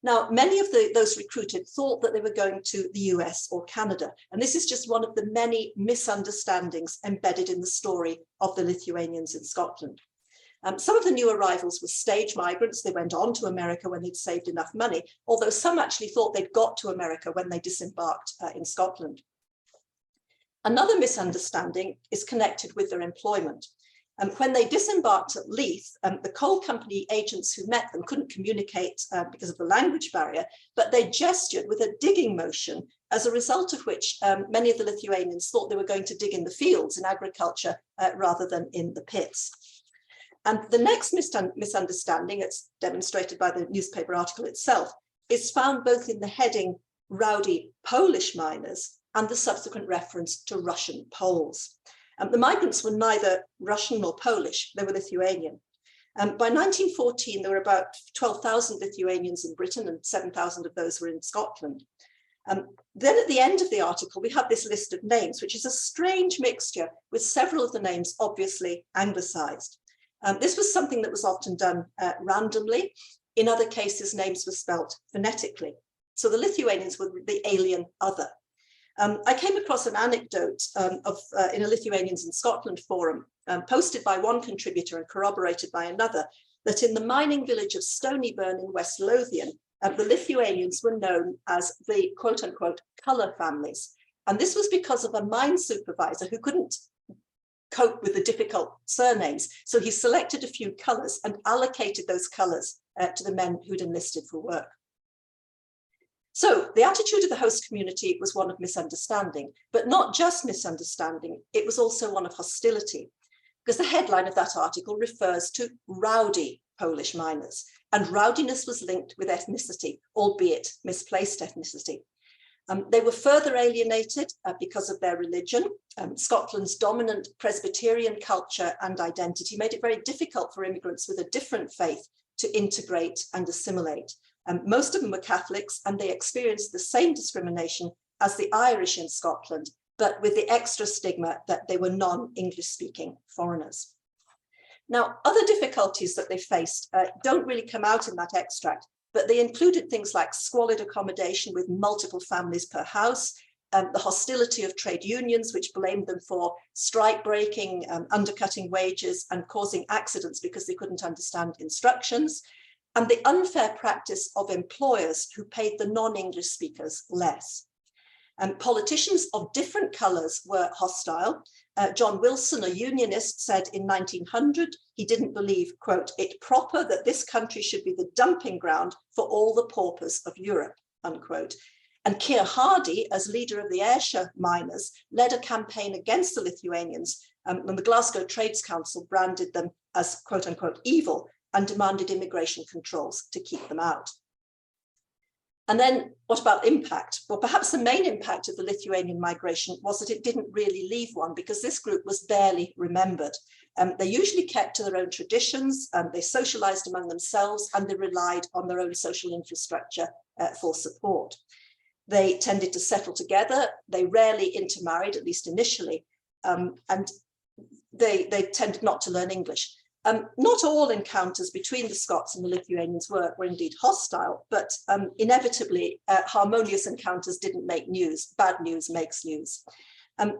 Speaker 4: Now, many of those recruited thought that they were going to the US or Canada. And this is just one of the many misunderstandings embedded in the story of the Lithuanians in Scotland. Some of the new arrivals were stage migrants. They went on to America when they'd saved enough money, although some actually thought they'd got to America when they disembarked in Scotland. Another misunderstanding is connected with their employment. When they disembarked at Leith, the coal company agents who met them couldn't communicate because of the language barrier, but they gestured with a digging motion, as a result of which many of the Lithuanians thought they were going to dig in the fields in agriculture rather than in the pits. And the next misunderstanding, it's demonstrated by the newspaper article itself, is found both in the heading "Rowdy Polish Miners" and the subsequent reference to Russian Poles. The migrants were neither Russian nor Polish, they were Lithuanian. By 1914, there were about 12,000 Lithuanians in Britain and 7,000 of those were in Scotland. Then at the end of the article, we have this list of names, which is a strange mixture with several of the names obviously anglicised. This was something that was often done randomly. In other cases, names were spelt phonetically. So the Lithuanians were the alien other. I came across an anecdote in a Lithuanians in Scotland forum, posted by one contributor and corroborated by another, that in the mining village of Stonyburn in West Lothian, the Lithuanians were known as the quote-unquote colour families. And this was because of a mine supervisor who couldn't cope with the difficult surnames. So he selected a few colours and allocated those colours to the men who'd enlisted for work. So the attitude of the host community was one of misunderstanding, but not just misunderstanding, it was also one of hostility, because the headline of that article refers to rowdy Polish miners, and rowdiness was linked with ethnicity, albeit misplaced ethnicity. They were further alienated because of their religion. Scotland's dominant Presbyterian culture and identity made it very difficult for immigrants with a different faith to integrate and assimilate. Most of them were Catholics, and they experienced the same discrimination as the Irish in Scotland, but with the extra stigma that they were non-English speaking foreigners. Now, other difficulties that they faced don't really come out in that extract, but they included things like squalid accommodation with multiple families per house, the hostility of trade unions, which blamed them for strike breaking, undercutting wages and causing accidents because they couldn't understand instructions, and the unfair practice of employers who paid the non-English speakers less. Politicians of different colours were hostile. John Wilson, a unionist, said in 1900, he didn't believe, quote, it proper that this country should be the dumping ground for all the paupers of Europe, unquote. And Keir Hardie, as leader of the Ayrshire miners, led a campaign against the Lithuanians when the Glasgow Trades Council branded them as, quote unquote, evil and demanded immigration controls to keep them out. And then what about impact? Well, perhaps the main impact of the Lithuanian migration was that it didn't really leave one, because this group was barely remembered. They usually kept to their own traditions, they socialized among themselves, and they relied on their own social infrastructure for support. They tended to settle together, they rarely intermarried, at least initially, and they tended not to learn English. Not all encounters between the Scots and the Lithuanians were indeed hostile, but inevitably harmonious encounters didn't make news. Bad news makes news.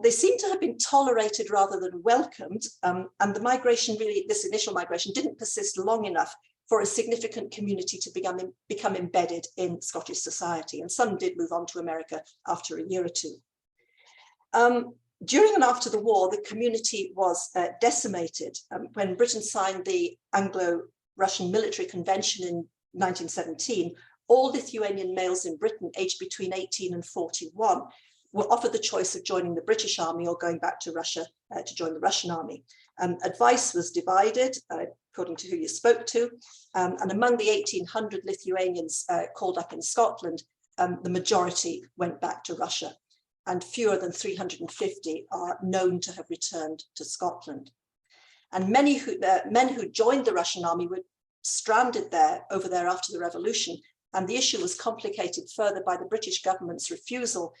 Speaker 4: They seem to have been tolerated rather than welcomed, and the migration really, this initial migration, didn't persist long enough for a significant community to become embedded in Scottish society. And some did move on to America after a year or two. During and after the war, the community was decimated. When Britain signed the Anglo-Russian Military Convention in 1917, all Lithuanian males in Britain aged between 18 and 41 were offered the choice of joining the British Army or going back to Russia to join the Russian Army. Advice was divided according to who you spoke to, and among the 1,800 Lithuanians called up in Scotland, the majority went back to Russia, and fewer than 350 are known to have returned to Scotland. And many men who joined the Russian army were stranded over there after the revolution, and the issue was complicated further by the British government's refusal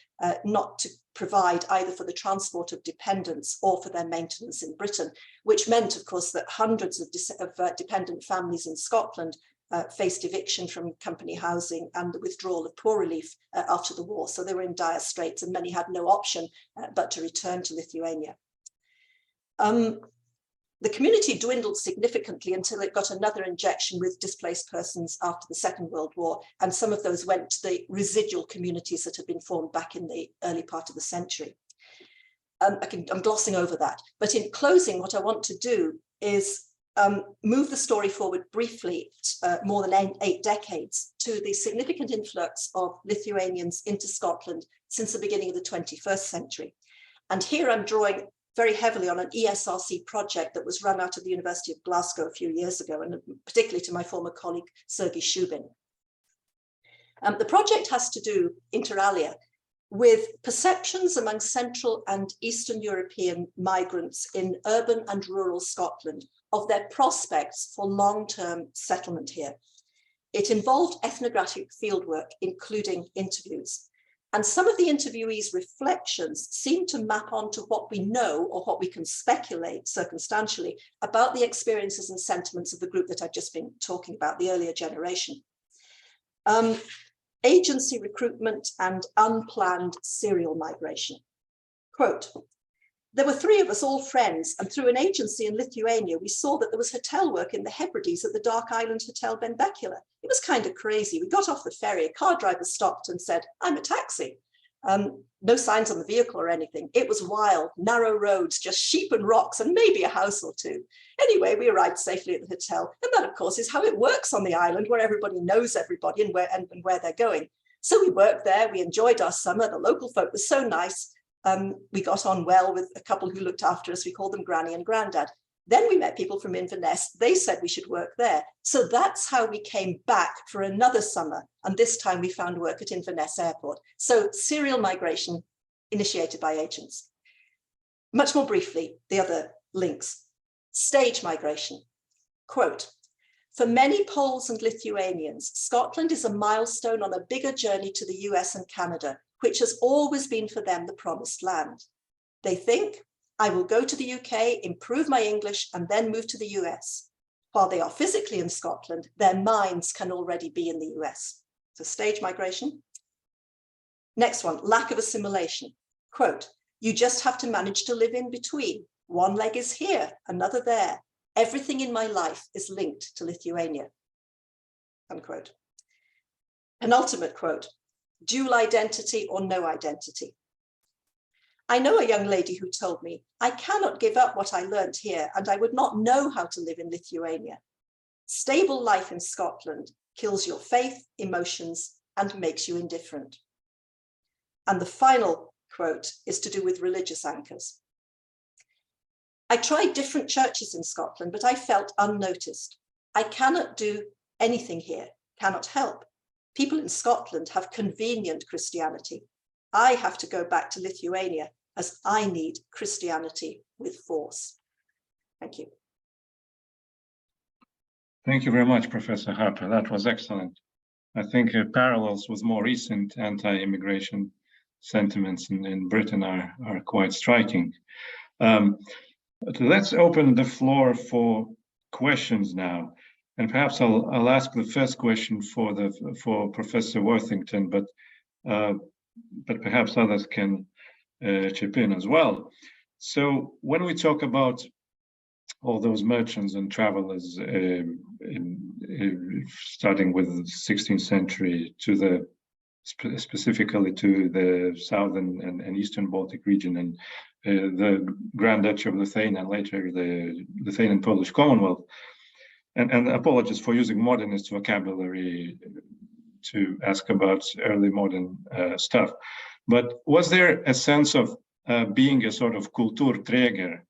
Speaker 4: not to provide either for the transport of dependents or for their maintenance in Britain, which meant, of course, that hundreds of dependent families in Scotland faced eviction from company housing and the withdrawal of poor relief after the war. So they were in dire straits, and many had no option but to return to Lithuania. The community dwindled significantly until it got another injection with displaced persons after the Second World War, and some of those went to the residual communities that had been formed back in the early part of the century. I'm glossing over that, but in closing, what I want to do is move the story forward briefly, more than 8 decades, to the significant influx of Lithuanians into Scotland since the beginning of the 21st century. And here I'm drawing very heavily on an ESRC project that was run out of the University of Glasgow a few years ago, and particularly to my former colleague, Sergei Shubin. The project has to do, inter alia, with perceptions among Central and Eastern European migrants in urban and rural Scotland of their prospects for long-term settlement here. It involved ethnographic fieldwork, including interviews. And some of the interviewees' reflections seem to map onto what we know, or what we can speculate circumstantially, about the experiences and sentiments of the group that I've just been talking about, the earlier generation. Agency recruitment and unplanned serial migration. Quote, "There were 3 of us, all friends, and through an agency in Lithuania, we saw that there was hotel work in the Hebrides at the Dark Island Hotel Benbecula. It was kind of crazy. We got off the ferry, a car driver stopped and said, 'I'm a taxi.' No signs on the vehicle or anything. It was wild, narrow roads, just sheep and rocks, and maybe a house or 2. Anyway, we arrived safely at the hotel. And that, of course, is how it works on the island, where everybody knows everybody and where they're going. So we worked there. We enjoyed our summer. The local folk were so nice. We got on well with a couple who looked after us. We called them Granny and Grandad. Then we met people from Inverness. They said we should work there. So that's how we came back for another summer. And this time we found work at Inverness Airport. So serial migration initiated by agents. Much more briefly, the other links. Stage migration. Quote, "For many Poles and Lithuanians, Scotland is a milestone on a bigger journey to the US and Canada, which has always been for them the promised land. They think, I will go to the UK, improve my English, and then move to the US. While they are physically in Scotland, their minds can already be in the US. So stage migration. Next one, lack of assimilation. Quote, "You just have to manage to live in between. One leg is here, another there. Everything in my life is linked to Lithuania." Unquote. An ultimate quote, "Dual identity or no identity. I know a young lady who told me, I cannot give up what I learned here, and I would not know how to live in Lithuania. Stable life in Scotland kills your faith, emotions, and makes you indifferent." And the final quote is to do with religious anchors. "I tried different churches in Scotland, but I felt unnoticed. I cannot do anything here, cannot help. People in Scotland have convenient Christianity. I have to go back to Lithuania as I need Christianity with force." Thank you.
Speaker 1: Thank you very much, Professor Harper. That was excellent. I think parallels with more recent anti-immigration sentiments in Britain are quite striking. Let's open the floor for questions now. And perhaps I'll ask the first question for Professor Worthington, but perhaps others can chip in as well. So when we talk about all those merchants and travelers starting with the 16th century to the specifically to the southern and Eastern Baltic region, and the Grand Duchy of Lithuania, and later the Lithuanian Polish Commonwealth. And apologies for using modernist vocabulary to ask about early modern stuff. But was there a sense of being a sort of Kulturträger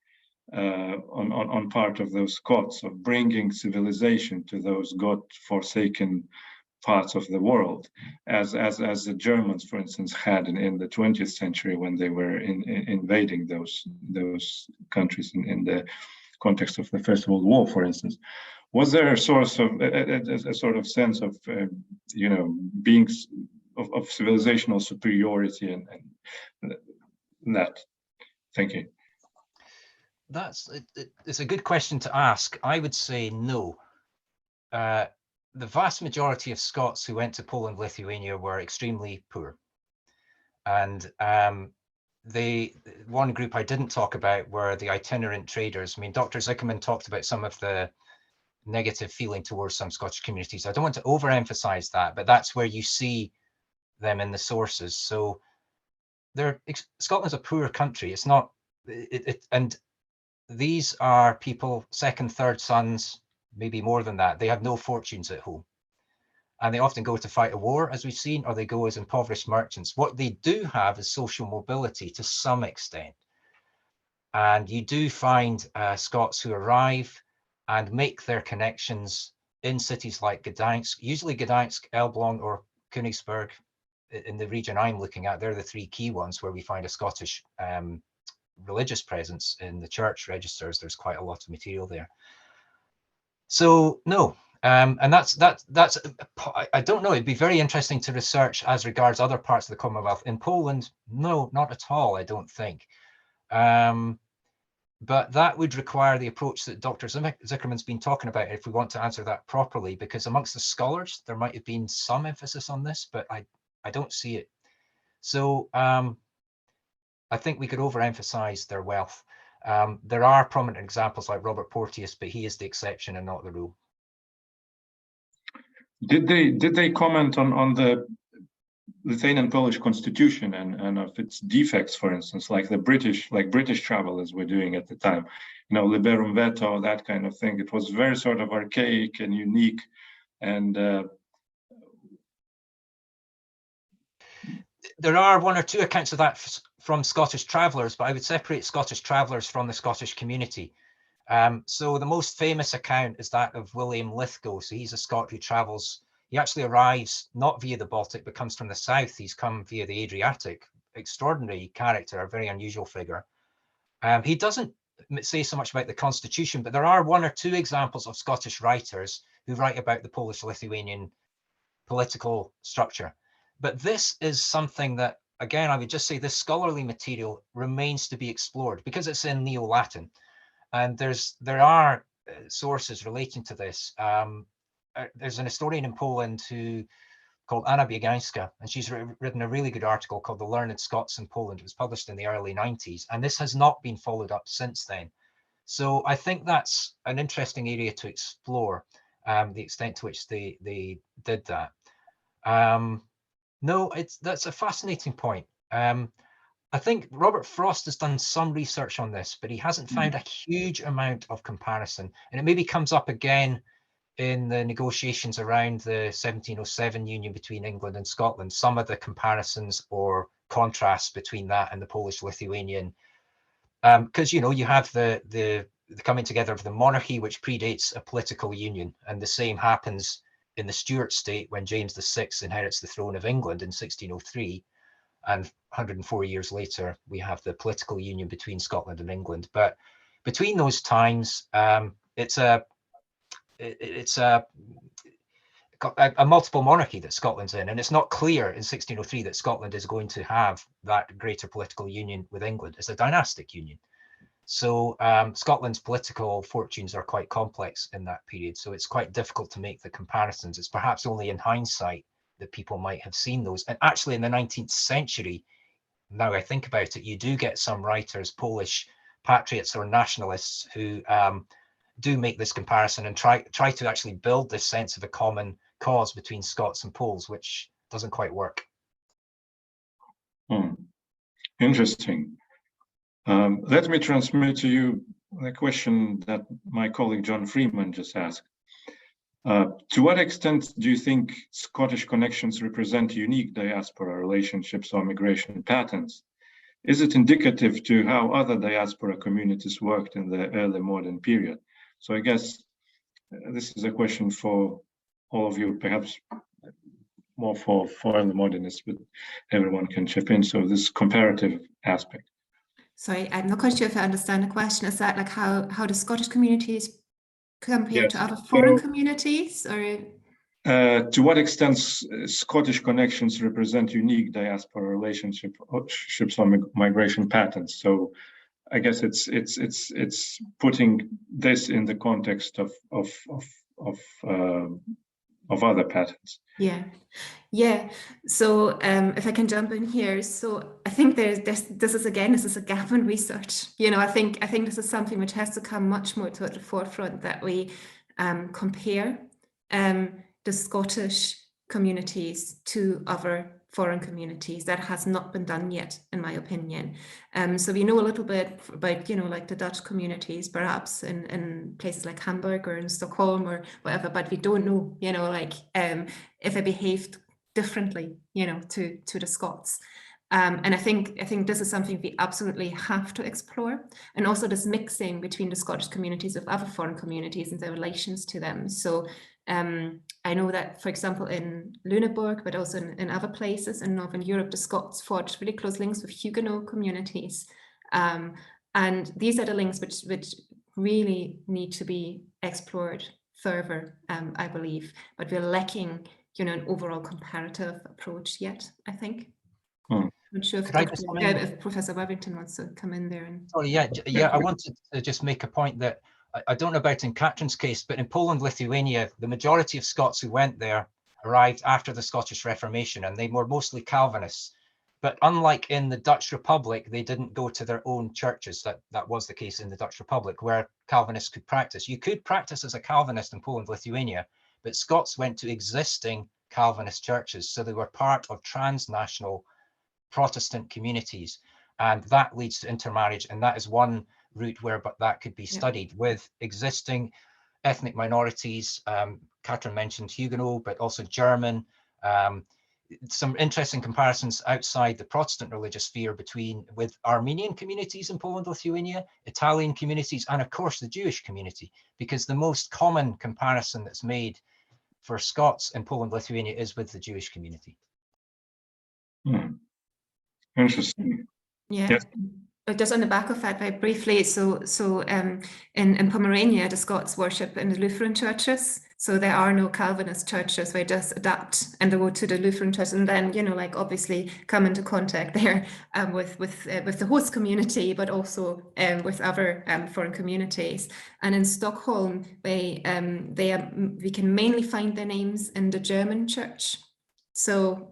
Speaker 1: on part of those Scots, of bringing civilization to those God-forsaken parts of the world, as the Germans, for instance, had in the 20th century when they were invading those countries in the context of the First World War, for instance? Was there a source of a sort of sense of being of civilizational superiority and that? Thank you.
Speaker 2: It's a good question to ask. I would say no. The vast majority of Scots who went to Poland-Lithuania were extremely poor. And one group I didn't talk about were the itinerant traders. I mean, Dr. Zickerman talked about some of the negative feeling towards some Scottish communities. I don't want to overemphasize that, but that's where you see them in the sources. So Scotland's a poor country. It's not, and these are people, second, third sons, maybe more than that. They have no fortunes at home. And they often go to fight a war, as we've seen, or they go as impoverished merchants. What they do have is social mobility to some extent. And you do find Scots who arrive and make their connections in cities like Gdansk, usually Gdansk, Elbląg, or Königsberg. In the region I'm looking at, they're the three key ones where we find a Scottish religious presence in the church registers. There's quite a lot of material there. So no, and that's I don't know. It'd be very interesting to research as regards other parts of the Commonwealth. In Poland, no, not at all. I don't think. But that would require the approach that Dr. Zickerman's been talking about if we want to answer that properly, because amongst the scholars, there might have been some emphasis on this, but I don't see it. So I think we could overemphasize their wealth. There are prominent examples like Robert Porteous, but he is the exception and not the rule.
Speaker 1: Did they comment on the Lithuanian Polish constitution and of its defects, for instance, like British travelers were doing at the time, liberum veto, that kind of thing? It was very sort of archaic and unique, and
Speaker 2: there are one or two accounts of that from Scottish travellers, but I would separate Scottish travellers from the Scottish community. So the most famous account is that of William Lithgow. So he's a Scot who travels. He actually arrives not via the Baltic, but comes from the south. He's come via the Adriatic. Extraordinary character, a very unusual figure. He doesn't say so much about the constitution, but there are one or two examples of Scottish writers who write about the Polish-Lithuanian political structure. But this is something that, again, I would just say this scholarly material remains to be explored because it's in Neo-Latin. And there are sources relating to this. There's an historian in Poland called Anna Biegańska, and she's written a really good article called The Learned Scots in Poland. It was published in the early 90s, and this has not been followed up since then. So I think that's an interesting area to explore, the extent to which they did that. No, that's a fascinating point. I think Robert Frost has done some research on this, but he hasn't found a huge amount of comparison. And it maybe comes up again in the negotiations around the 1707 union between England and Scotland, some of the comparisons or contrasts between that and the Polish-Lithuanian. Because, you have the coming together of the monarchy, which predates a political union. And the same happens in the Stuart state when James VI inherits the throne of England in 1603. And 104 years later, we have the political union between Scotland and England. But between those times, it's a multiple monarchy that Scotland's in, and it's not clear in 1603 that Scotland is going to have that greater political union with England. It's a dynastic union. So Scotland's political fortunes are quite complex in that period. So it's quite difficult to make the comparisons. It's perhaps only in hindsight that people might have seen those. And actually in the 19th century, now I think about it, you do get some writers, Polish patriots or nationalists who do make this comparison and try to actually build this sense of a common cause between Scots and Poles, which doesn't quite work.
Speaker 1: Interesting. Let me transmit to you a question that my colleague John Freeman just asked. To what extent do you think Scottish connections represent unique diaspora relationships or migration patterns? Is it indicative to how other diaspora communities worked in the early modern period? So I guess this is a question for all of you, perhaps more for early modernists, but everyone can chip in. So this comparative aspect.
Speaker 3: Sorry, I'm not quite sure if I understand the question. Is that like how do Scottish communities compare to other foreign communities, or?
Speaker 1: To what extent Scottish connections represent unique diaspora relationships or migration patterns? So I guess it's putting this in the context of other patterns.
Speaker 3: Yeah. So if I can jump in here, so I think this is a gap in research. I think this is something which has to come much more to the forefront, that we compare the Scottish communities to other foreign communities. That has not been done yet, in my opinion. So we know a little bit about, like the Dutch communities, perhaps in places like Hamburg or in Stockholm or whatever, but we don't know, if they behaved differently, to the Scots. And I think this is something we absolutely have to explore, and also this mixing between the Scottish communities with other foreign communities and their relations to them. So I know that, for example, in Lüneburg, but also in other places in Northern Europe, the Scots forged really close links with Huguenot communities. And these are the links which really need to be explored further, I believe. But we're lacking, an overall comparative approach yet, I think. I'm not sure if Professor Worthington wants to come in there.
Speaker 2: I wanted to just make a point that I don't know about in Katrin's case, but in Poland-Lithuania, the majority of Scots who went there arrived after the Scottish Reformation, and they were mostly Calvinists. But unlike in the Dutch Republic, they didn't go to their own churches. That was the case in the Dutch Republic, where Calvinists could practice. You could practice as a Calvinist in Poland-Lithuania, but Scots went to existing Calvinist churches, so they were part of transnational Protestant communities, and that leads to intermarriage, and that is one route where that could be studied with existing ethnic minorities. Katrin mentioned Huguenot, but also German. Some interesting comparisons outside the Protestant religious sphere with Armenian communities in Poland-Lithuania, Italian communities, and of course the Jewish community, because the most common comparison that's made for Scots in Poland-Lithuania is with the Jewish community.
Speaker 1: Interesting.
Speaker 3: Yeah. Yes. But just on the back of that, very briefly, so in Pomerania, the Scots worship in the Lutheran churches. So there are no Calvinist churches. They just adapt and they go to the Lutheran church, and then obviously come into contact there with the host community, but also with other foreign communities. And in Stockholm, we can mainly find their names in the German church. So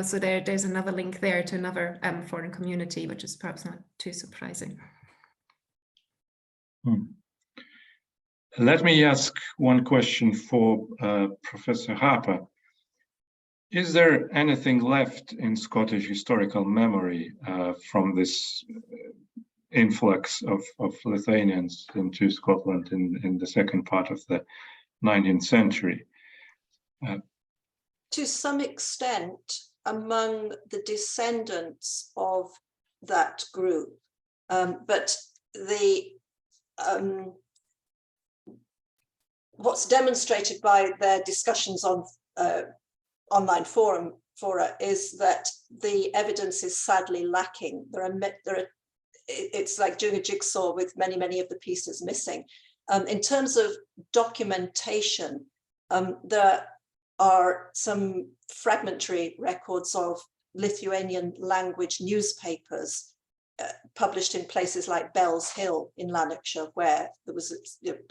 Speaker 3: so there's another link there to another foreign community, which is perhaps not too surprising.
Speaker 1: Let me ask one question for Professor Harper. Is there anything left in Scottish historical memory from this influx of Lithuanians into Scotland in the second part of the 19th century?
Speaker 4: To some extent, among the descendants of that group, but what's demonstrated by their discussions on online fora is that the evidence is sadly lacking. It's like doing a jigsaw with many of the pieces missing. In terms of documentation, there are some fragmentary records of Lithuanian language newspapers published in places like Bell's Hill in Lanarkshire, where there was a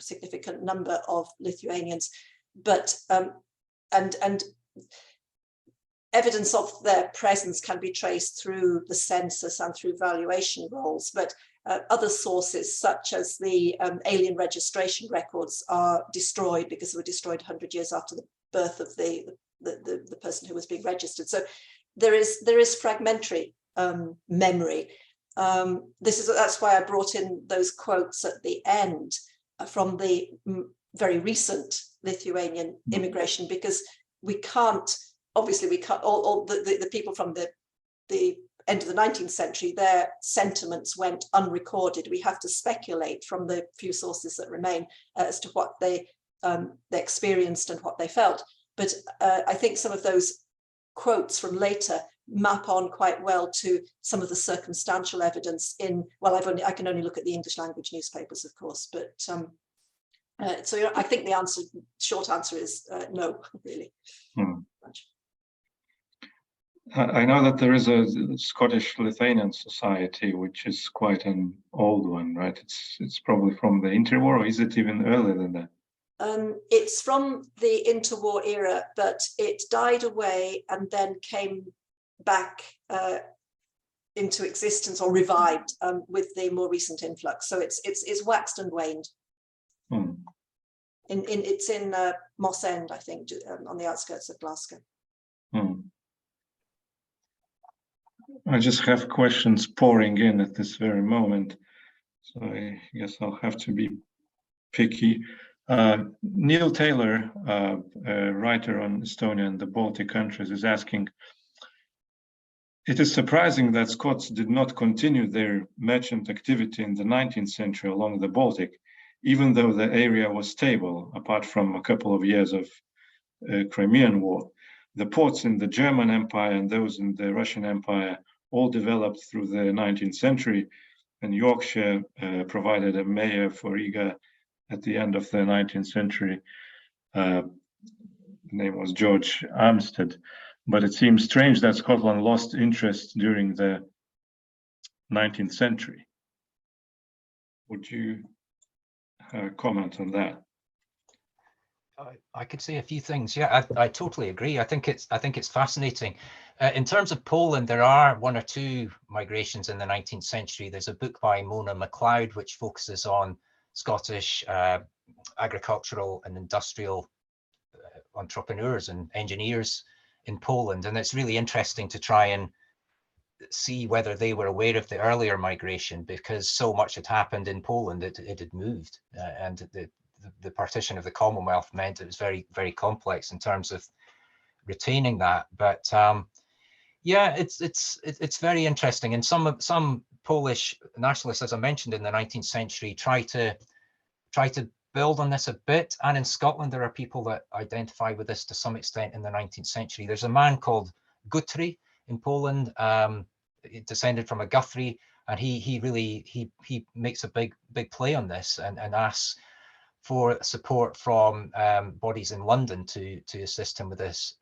Speaker 4: significant number of Lithuanians, but and evidence of their presence can be traced through the census and through valuation rolls. But other sources, such as the alien registration records, are destroyed because they were destroyed 100 years after the birth of the person who was being registered. So there is fragmentary memory. That's why I brought in those quotes at the end from the very recent Lithuanian immigration, because we can't all the people from the end of the 19th century, their sentiments went unrecorded. We have to speculate from the few sources that remain as to what they experienced and what they felt. But I think some of those quotes from later map on quite well to some of the circumstantial evidence in, well, I can only look at the English language newspapers, of course, but so I think the short answer is no, really.
Speaker 1: I know that there is a Scottish Lithuanian society, which is quite an old one, right? It's probably from the interwar, or is it even earlier than that?
Speaker 4: It's from the interwar era, but it died away and then came back into existence, or revived with the more recent influx. So it's waxed and waned. It's in Moss End, I think, on the outskirts of Glasgow.
Speaker 1: I just have questions pouring in at this very moment, so I guess I'll have to be picky. Neil Taylor, a writer on Estonia and the Baltic countries, is asking, it is surprising that Scots did not continue their merchant activity in the 19th century along the Baltic, even though the area was stable, apart from a couple of years of Crimean War. The ports in the German Empire and those in the Russian Empire all developed through the 19th century, and Yorkshire provided a mayor for Riga at the end of the 19th century. The name was George Armstead. But it seems strange that Scotland lost interest during the 19th century. Would you comment on that?
Speaker 2: I could say a few things. Yeah, I totally agree. I think it's fascinating. In terms of Poland, there are one or two migrations in the 19th century. There's a book by Mona MacLeod which focuses on Scottish agricultural and industrial entrepreneurs and engineers in Poland, and it's really interesting to try and see whether they were aware of the earlier migration, because so much had happened in Poland. It had moved, and the partition of the Commonwealth meant it was very, very complex in terms of retaining that. But yeah, it's very interesting. And some Polish nationalists, as I mentioned, in the 19th century, try to build on this a bit. And in Scotland, there are people that identify with this to some extent in the 19th century. There's a man called Guthrie in Poland, descended from a Guthrie, and he makes a big play on this and asks for support from bodies in London to assist him with this.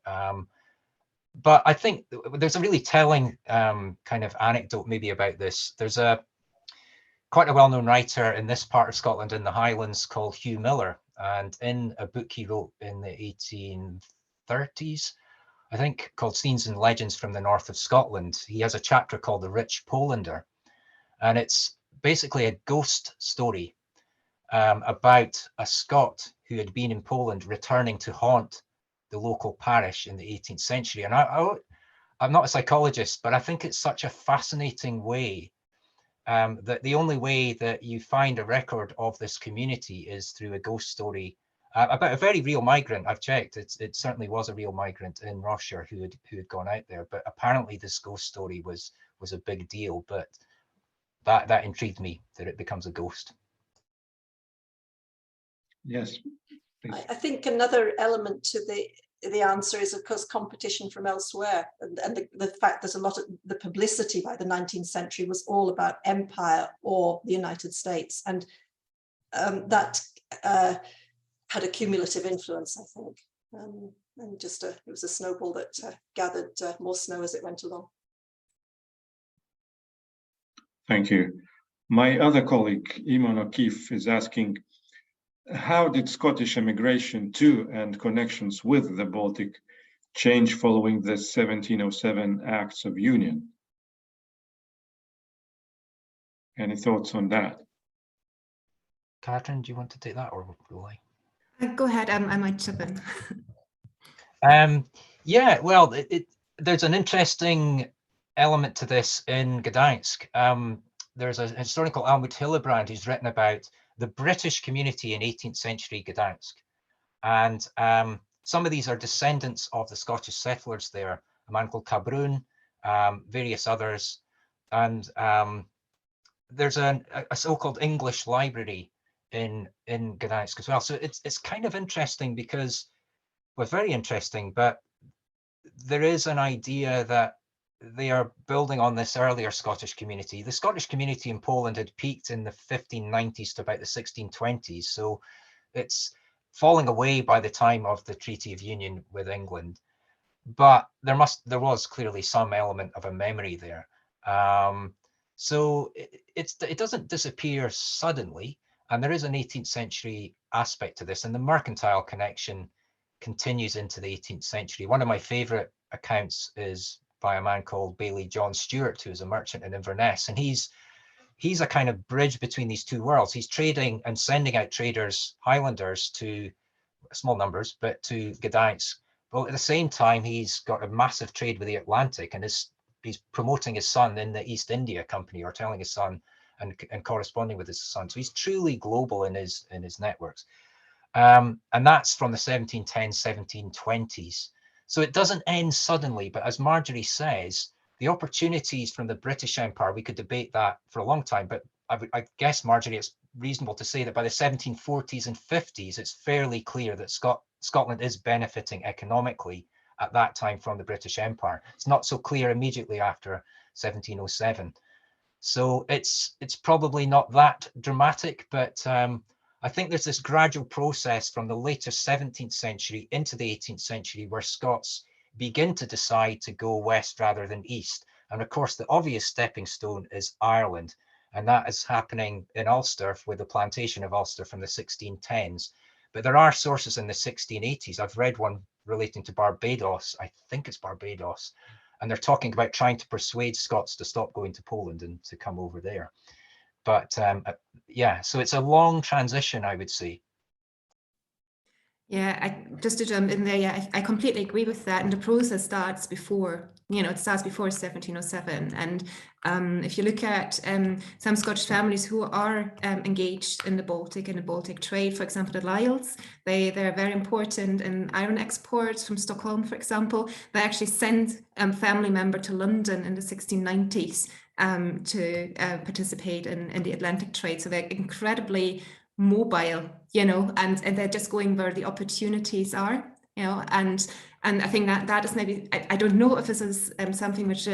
Speaker 2: But I think there's a really telling kind of anecdote maybe about this. There's quite a well-known writer in this part of Scotland in the Highlands called Hugh Miller, and in a book he wrote in the 1830s, I think, called Scenes and Legends from the North of Scotland, he has a chapter called The Rich Polander, and it's basically a ghost story about a Scot who had been in Poland returning to haunt the local parish in the 18th century. And I'm not a psychologist, but I think it's such a fascinating way that the only way that you find a record of this community is through a ghost story about a very real migrant. I've checked, it certainly was a real migrant in Russia who had gone out there, but apparently this ghost story was a big deal. But that intrigued me, that it becomes a ghost.
Speaker 1: Yes.
Speaker 4: I think another element to the answer is, of course, competition from elsewhere, and the fact that a lot of the publicity by the 19th century was all about empire or the United States, and that had a cumulative influence, I think, and just it was a snowball that gathered more snow as it went along.
Speaker 1: Thank you. My other colleague, Eamon O'Keefe, is asking, how did Scottish immigration to and connections with the Baltic change following the 1707 Acts of Union? Any thoughts on that?
Speaker 2: Catherine, do you want to take that, or will I?
Speaker 3: Go ahead, I might chip in.
Speaker 2: Yeah, well, there's an interesting element to this in Gdansk. There's a historian called Almut Hillebrand who's written about the British community in 18th century Gdansk. And some of these are descendants of the Scottish settlers there, a man called Cabroon, various others. And there's a so-called English library in Gdansk as well. So it's kind of interesting because, well, very interesting, but there is an idea that they are building on this earlier Scottish community. The Scottish community in Poland had peaked in the 1590s to about the 1620s. So it's falling away by the time of the Treaty of Union with England. But there was clearly some element of a memory there. So it doesn't disappear suddenly. And there is an 18th century aspect to this. And the mercantile connection continues into the 18th century. One of my favorite accounts is by a man called Baillie John Stewart, who's a merchant in Inverness, and he's a kind of bridge between these two worlds. He's trading and sending out traders, Highlanders, to small numbers, but to Gdansk. But at the same time, he's got a massive trade with the Atlantic, and he's promoting his son in the East India Company, or telling his son and corresponding with his son. So he's truly global in his networks. And that's from the 1710s, 1720s. So it doesn't end suddenly, but as Marjorie says, the opportunities from the British Empire, we could debate that for a long time, but I guess, Marjorie, it's reasonable to say that by the 1740s and 50s, it's fairly clear that Scotland is benefiting economically at that time from the British Empire. It's not so clear immediately after 1707. So it's probably not that dramatic, but I think there's this gradual process from the later 17th century into the 18th century where Scots begin to decide to go west rather than east. And of course, the obvious stepping stone is Ireland. And that is happening in Ulster with the plantation of Ulster from the 1610s. But there are sources in the 1680s. I've read one relating to Barbados. I think it's Barbados. And they're talking about trying to persuade Scots to stop going to Poland and to come over there. But yeah, so it's a long transition, I would say.
Speaker 3: Yeah, just to jump in there, yeah, I completely agree with that. And the process starts before, it starts before 1707. And if you look at some Scottish families who are engaged in the Baltic trade, for example, the Lyells, they're very important in iron exports from Stockholm, for example. They actually send a family member to London in the 1690s to participate in the Atlantic trade. So they're incredibly mobile, and they're just going where the opportunities are, and I think that is maybe, I don't know if this is something which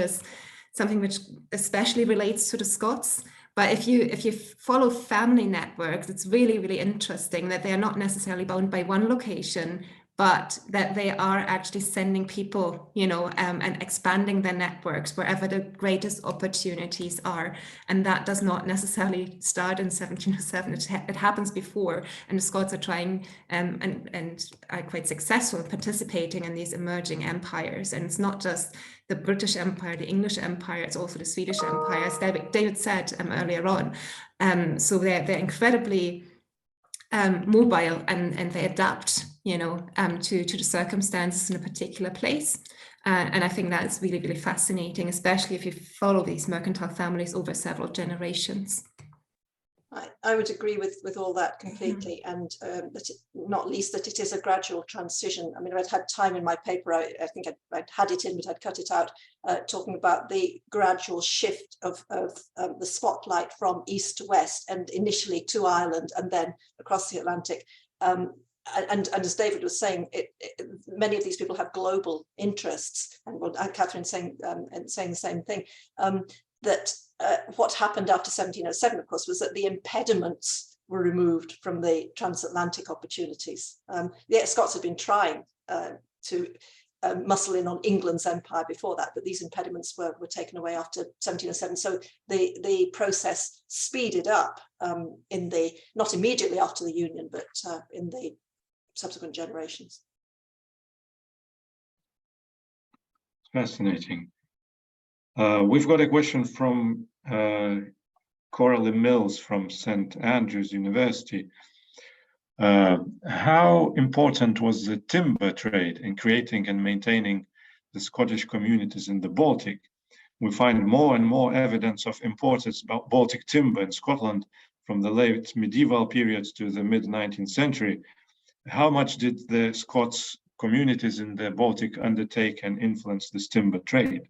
Speaker 3: especially relates to the Scots, but if you follow family networks, it's really, really interesting that they are not necessarily bound by one location, but that they are actually sending people, and expanding their networks wherever the greatest opportunities are. And that does not necessarily start in 1707. It happens before, and the Scots are trying and are quite successful participating in these emerging empires. And it's not just the British Empire, the English Empire, it's also the Swedish Empire, as David said earlier on. So they're incredibly mobile, and they adapt, to the circumstances in a particular place. And I think that is really, really fascinating, especially if you follow these mercantile families over several generations.
Speaker 4: I would agree with all that completely, and that not least that it is a gradual transition. I mean, I'd had time in my paper, I think I'd had it in, but I'd cut it out, talking about the gradual shift of the spotlight from east to west, and initially to Ireland and then across the Atlantic. And as David was saying, many of these people have global interests, and Catherine saying the same thing, that what happened after 1707, of course, was that the impediments were removed from the transatlantic opportunities. The Scots had been trying to muscle in on England's empire before that, but these impediments were taken away after 1707. So the process speeded up not immediately after the Union, but in the subsequent generations.
Speaker 1: Fascinating. We've got a question from Coralie Mills from St. Andrews University. How important was the timber trade in creating and maintaining the Scottish communities in the Baltic? We find more and more evidence of imported Baltic timber in Scotland from the late medieval period to the mid-19th century. How much did the Scots communities in the Baltic undertake and influence this timber trade?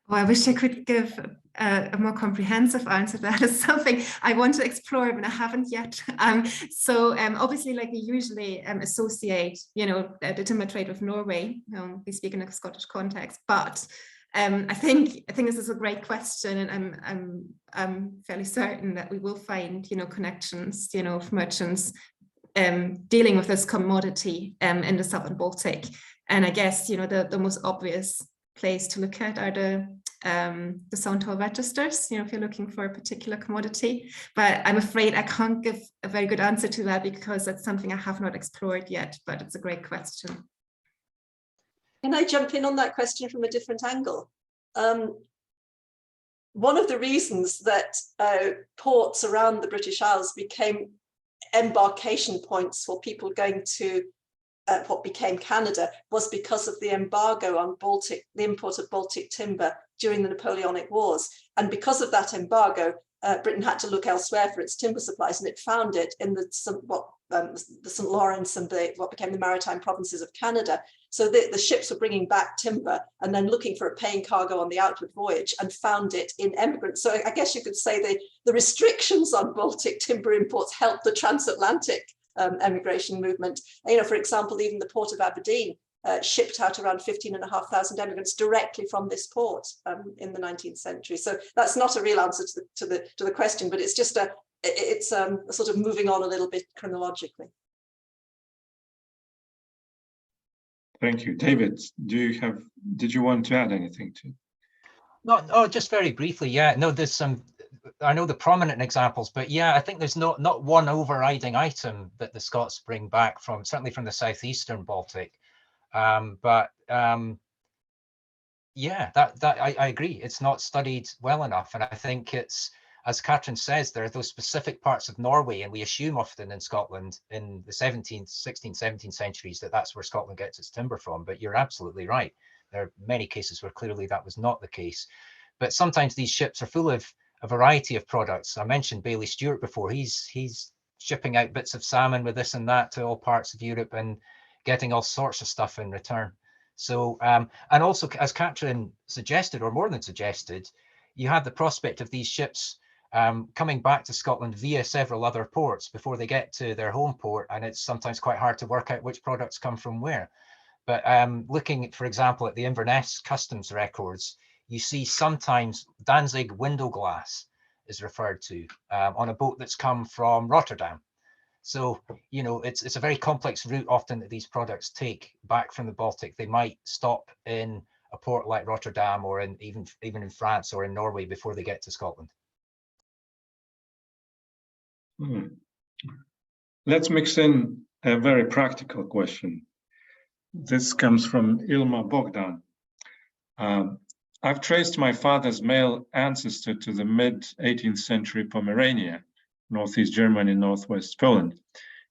Speaker 3: Well, I wish I could give a more comprehensive answer. That is something I want to explore, but I haven't yet. Obviously, like we usually associate, the timber trade with Norway. We speak in a Scottish context, but I think this is a great question, and I'm fairly certain that we will find, connections, of merchants dealing with this commodity in the Southern Baltic. And I guess, the most obvious place to look at are the Sound Toll registers, if you're looking for a particular commodity. But I'm afraid I can't give a very good answer to that because that's something I have not explored yet, but it's a great question.
Speaker 4: Can I jump in on that question from a different angle? One of the reasons that ports around the British Isles became embarkation points for people going to what became Canada was because of the embargo on the import of Baltic timber during the Napoleonic Wars. And because of that embargo, Britain had to look elsewhere for its timber supplies, and it found it in the St. Lawrence and what became the maritime provinces of Canada. So the ships were bringing back timber and then looking for a paying cargo on the outward voyage and found it in emigrants. So I guess you could say the restrictions on Baltic timber imports helped the transatlantic emigration movement. For example, even the port of Aberdeen shipped out around 15,500 emigrants directly from this port in the 19th century. So that's not a real answer to the question, but it's just a sort of moving on a little bit chronologically.
Speaker 1: Thank you, David. Did you want to add anything to?
Speaker 2: No, just very briefly. Yeah, no, there's some. I know the prominent examples, but yeah, I think there's not one overriding item that the Scots bring back certainly from the southeastern Baltic. Yeah, I agree. It's not studied well enough, and I think it's, as Katrin says, there are those specific parts of Norway, and we assume often in Scotland in the 16th, 17th centuries that's where Scotland gets its timber from. But you're absolutely right. There are many cases where clearly that was not the case. But sometimes these ships are full of a variety of products. I mentioned Bailey Stewart before. He's shipping out bits of salmon with this and that to all parts of Europe and getting all sorts of stuff in return. So, and also, as Katrin suggested, or more than suggested, you have the prospect of these ships coming back to Scotland via several other ports before they get to their home port, and it's sometimes quite hard to work out which products come from where. But looking, for example, at the Inverness customs records, you see sometimes Danzig window glass is referred to on a boat that's come from Rotterdam. So, it's a very complex route often that these products take back from the Baltic. They might stop in a port like Rotterdam or even in France or in Norway before they get to Scotland.
Speaker 1: Let's mix in a very practical question. This comes from Ilma Bogdan. I've traced my father's male ancestor to the mid-18th century Pomerania, northeast Germany, northwest Poland.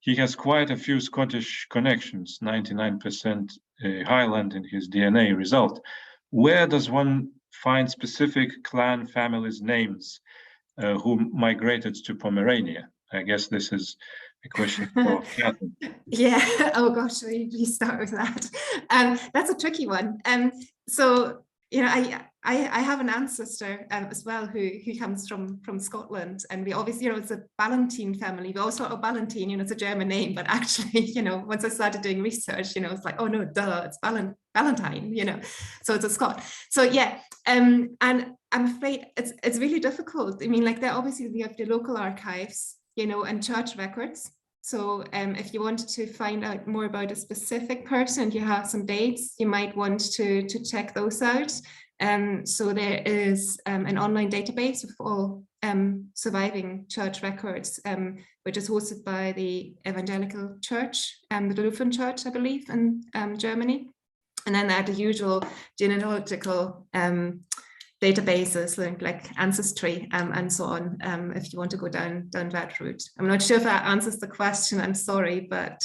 Speaker 1: He has quite a few Scottish connections, 99% Highland in his DNA result. Where does one find specific clan families' names who migrated to Pomerania? I guess this is a question for Katrin.
Speaker 3: Yeah, oh gosh, we start with that. That's a tricky one. So, I have an ancestor as well who comes from Scotland, and we obviously, it's a Ballantine family. We also have Ballantine, it's a German name, but actually, once I started doing research, it's like, oh no, duh, it's Ballantine, so it's a Scot. So yeah, and I'm afraid it's really difficult. I mean, like obviously we have the local archives, and church records. So if you want to find out more about a specific person, you have some dates, you might want to check those out. So there is an online database of all surviving church records, which is hosted by the Evangelical Church, the Lutheran Church, I believe, in Germany. And then there are the usual genealogical databases like Ancestry and so on, if you want to go down that route. I'm not sure if that answers the question, I'm sorry, but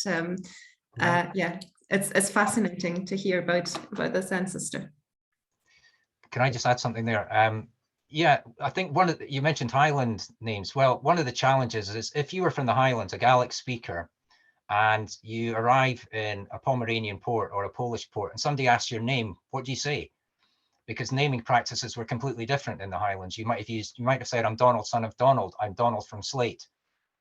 Speaker 3: yeah, it's fascinating to hear about this ancestor.
Speaker 2: Can I just add something there? Yeah, I think you mentioned Highland names. Well, one of the challenges is if you were from the Highlands, a Gaelic speaker, and you arrive in a Pomeranian port or a Polish port, and somebody asks your name, what do you say? Because naming practices were completely different in the Highlands. You might have said, I'm Donald, son of Donald. I'm Donald from Slate.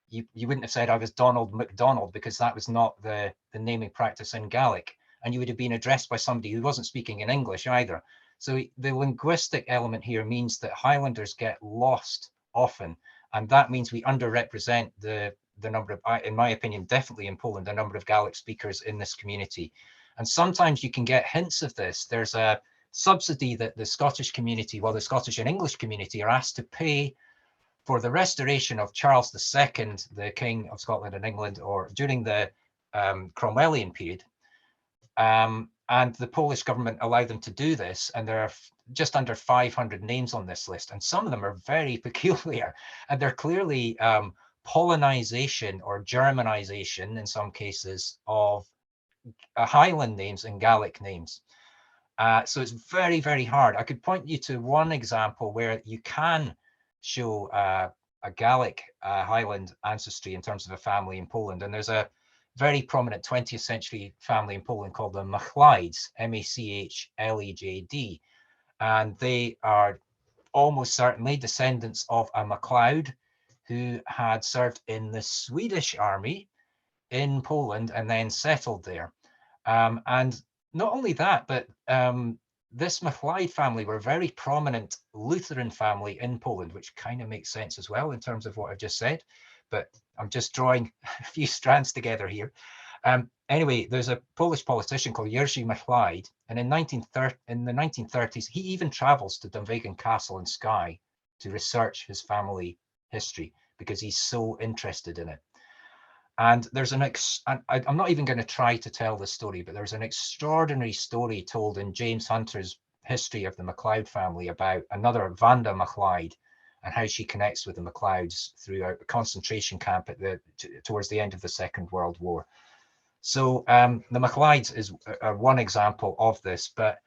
Speaker 2: You wouldn't have said I was Donald MacDonald, because that was not the naming practice in Gaelic. And you would have been addressed by somebody who wasn't speaking in English either. So the linguistic element here means that Highlanders get lost often. And that means we underrepresent the number of, in my opinion, definitely in Poland, the number of Gaelic speakers in this community. And sometimes you can get hints of this. There's a subsidy that the Scottish community, well, the Scottish and English community are asked to pay for the restoration of Charles II, the King of Scotland and England, or during the Cromwellian period. And the Polish government allowed them to do this. And there are just under 500 names on this list. And some of them are very peculiar. And they're clearly Polonization or Germanization, in some cases, of Highland names and Gaelic names. So it's very, very hard. I could point you to one example where you can show a Gaelic Highland ancestry in terms of a family in Poland. And there's a very prominent 20th century family in Poland called the Machlaids, M-A-C-H-L-E-J-D. And they are almost certainly descendants of a MacLeod who had served in the Swedish army in Poland and then settled there. And not only that, but this MacLeod family were a very prominent Lutheran family in Poland, which kind of makes sense as well in terms of what I've just said. But I'm just drawing a few strands together here. Anyway, there's a Polish politician called Jerzy MacLeod, and in the 1930s, he even travels to Dunvegan Castle in Skye to research his family history because he's so interested in it. And there's I'm not even going to try to tell this story, but there's an extraordinary story told in James Hunter's History of the MacLeod family about another Wanda MacLeod and how she connects with the MacLeods throughout the concentration camp towards the end of the Second World War. So the MacLeods are one example of this, but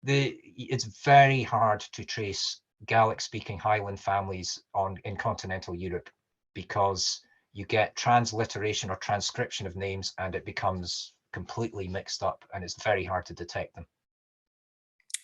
Speaker 2: it's very hard to trace Gaelic-speaking Highland families in continental Europe because you get transliteration or transcription of names and it becomes completely mixed up and it's very hard to detect them.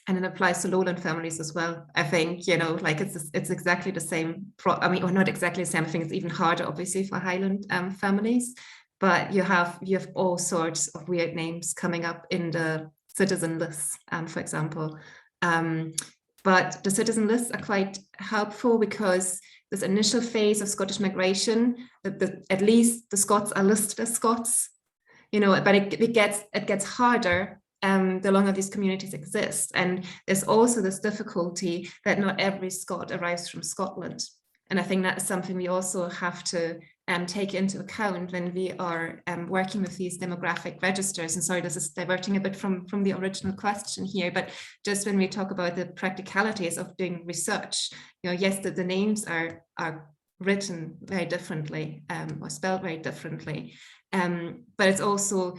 Speaker 3: And it applies to lowland families as well. I think, like it's exactly the same. I mean, or not exactly the same. I think it's even harder, obviously, for Highland families. But you have all sorts of weird names coming up in the citizen lists, for example. But the citizen lists are quite helpful because this initial phase of Scottish migration, at least the Scots are listed as Scots, but it gets harder the longer these communities exist. And there's also this difficulty that not every Scot arrives from Scotland. And I think that's something we also have to take into account when we are working with these demographic registers. And sorry, this is diverting a bit from the original question here, but just when we talk about the practicalities of doing research, yes, the names are written very differently or spelled very differently. But it's also,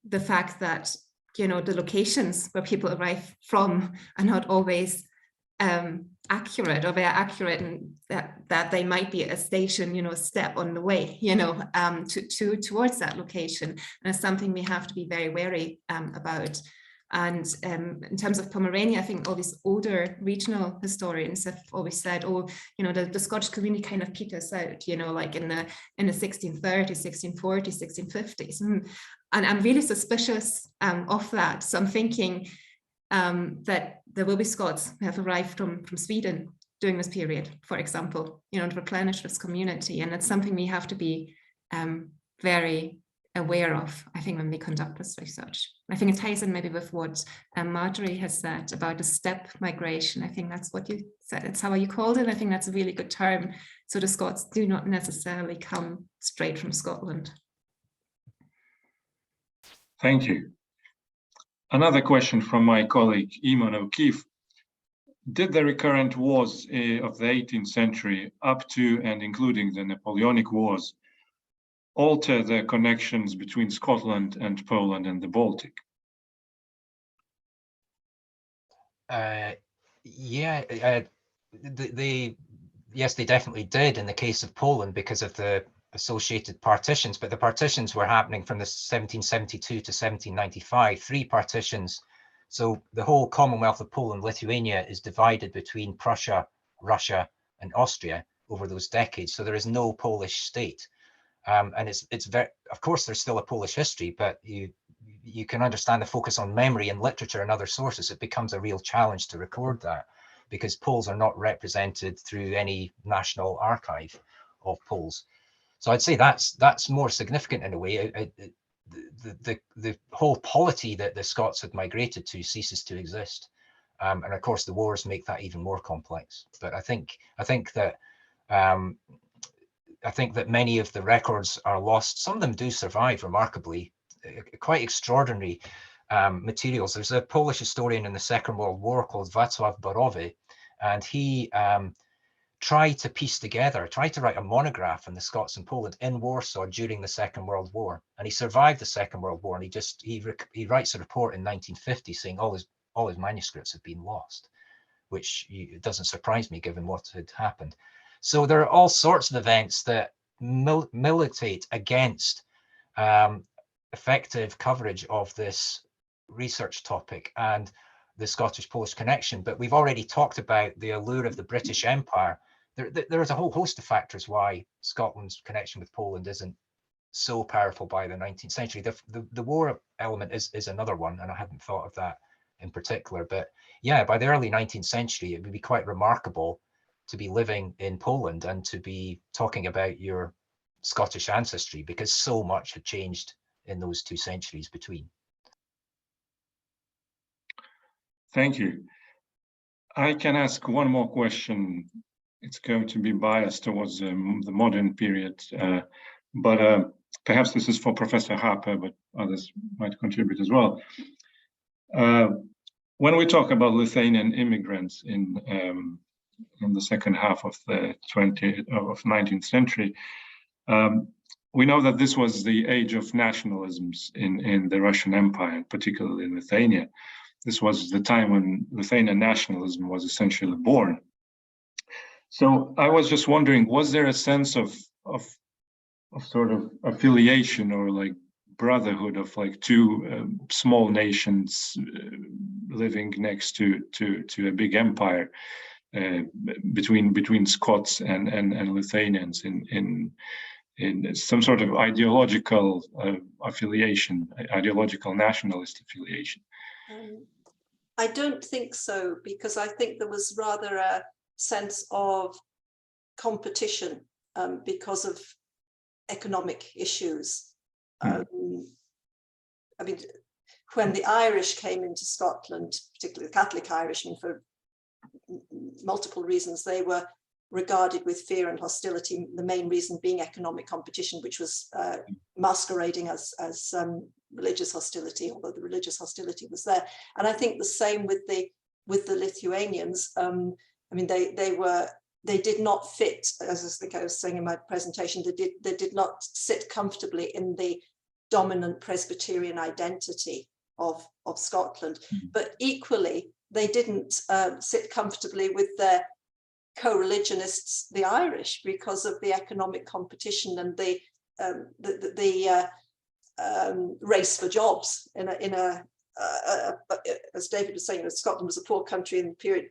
Speaker 3: the fact that, the locations where people arrive from are not always accurate, or very accurate, and that they might be a station, a step on the way, towards that location. And it's something we have to be very wary about. And in terms of Pomerania, I think all these older regional historians have always said, the Scottish community kind of peters out, like in the 1630s, 1640s, 1650s. And I'm really suspicious of that. So I'm thinking that there will be Scots who have arrived from Sweden during this period, for example, to replenish this community. And that's something we have to be very aware of, I think, when we conduct this research. I think it ties in maybe with what Marjorie has said about the steppe migration. I think that's what you said. It's how you called it. I think that's a really good term. So the Scots do not necessarily come straight from Scotland.
Speaker 1: Thank you. Another question from my colleague, Eamon O'Keefe. did the recurrent wars of the 18th century up to and including the Napoleonic Wars alter the connections between Scotland and Poland and the Baltic?
Speaker 2: Yes, they definitely did in the case of Poland because of the associated partitions, but the partitions were happening from the 1772 to 1795, 3 partitions. So the whole Commonwealth of Poland-Lithuania is divided between Prussia, Russia, and Austria over those decades. So there is no Polish state. And it's very, of course, there's still a Polish history, but you can understand the focus on memory and literature and other sources. It becomes a real challenge to record that because Poles are not represented through any national archive of Poles. So I'd say that's more significant in a way. The whole polity that the Scots had migrated to ceases to exist, and of course the wars make that even more complex. But I think that many of the records are lost. Some of them do survive remarkably, quite extraordinary materials. There's a Polish historian in the Second World War called Wacław Borowy, and he tried to write a monograph on the Scots in Poland in Warsaw during the Second World War. And he survived the Second World War, and he writes a report in 1950 saying all his manuscripts have been lost, which it doesn't surprise me given what had happened. So there are all sorts of events that militate against effective coverage of this research topic and the Scottish-Polish connection. But we've already talked about the allure of the British Empire. There is a whole host of factors why Scotland's connection with Poland isn't so powerful by the 19th century. The war element is another one, and I hadn't thought of that in particular. But yeah, by the early 19th century, it would be quite remarkable to be living in Poland and to be talking about your Scottish ancestry, because so much had changed in those 2 centuries between.
Speaker 1: Thank you. I can ask one more question. It's going to be biased towards the modern period, but perhaps this is for Professor Harper, but others might contribute as well. When we talk about Lithuanian immigrants in the second half of the 19th century, we know that this was the age of nationalisms in the Russian Empire, particularly in Lithuania. This was the time when Lithuanian nationalism was essentially born. So I was just wondering, was there a sense of sort of affiliation or like brotherhood of like 2 small nations living next to a big empire between Scots and Lithuanians in some sort of ideological affiliation, ideological nationalist affiliation?
Speaker 4: I don't think so, because I think there was rather a sense of competition because of economic issues. I mean, when the Irish came into Scotland, particularly the Catholic Irish, and for multiple reasons, they were regarded with fear and hostility, the main reason being economic competition, which was masquerading as religious hostility, although the religious hostility was there. And I think the same with the Lithuanians. I mean, they did not fit, as I think I was saying in my presentation, they did not sit comfortably in the dominant Presbyterian identity of Scotland, but equally they didn't sit comfortably with their co-religionists, the Irish, because of the economic competition and the race for jobs as David was saying, Scotland was a poor country in the period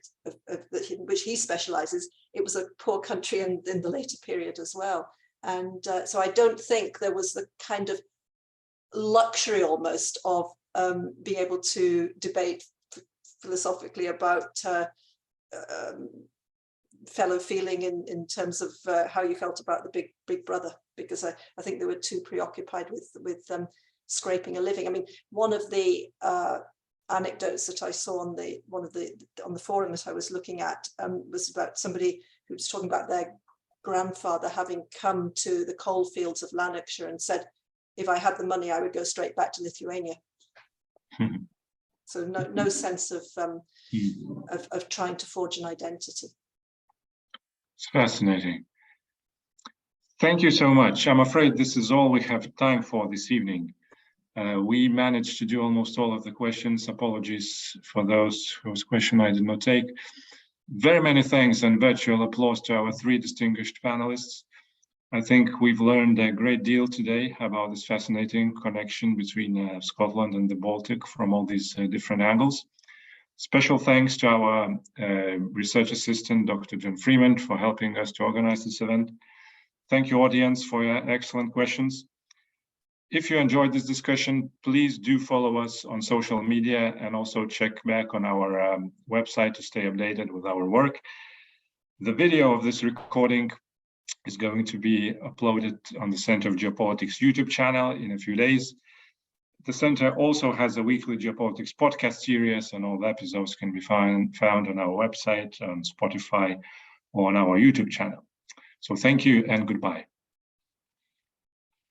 Speaker 4: in which he specialises. It was a poor country in the later period as well. And so I don't think there was the kind of luxury almost of being able to debate philosophically about fellow feeling in terms of how you felt about the big brother, because I think they were too preoccupied with scraping a living. I mean, one of the anecdotes that I saw on the forum that I was looking at was about somebody who was talking about their grandfather having come to the coal fields of Lanarkshire and said, if I had the money, I would go straight back to Lithuania. So no sense of trying to forge an identity.
Speaker 1: It's fascinating. Thank you so much. I'm afraid this is all we have time for this evening. We managed to do almost all of the questions. Apologies for those whose question I did not take. Very many thanks and virtual applause to our three distinguished panelists. I think we've learned a great deal today about this fascinating connection between Scotland and the Baltic from all these different angles. Special thanks to our research assistant, Dr. John Freeman, for helping us to organize this event. Thank you, audience, for your excellent questions. If you enjoyed this discussion, please do follow us on social media and also check back on our website to stay updated with our work. The video of this recording is going to be uploaded on the Center of Geopolitics YouTube channel in a few days. The Center also has a weekly geopolitics podcast series, and all the episodes can be found on our website, on Spotify, or on our YouTube channel. So thank you and goodbye.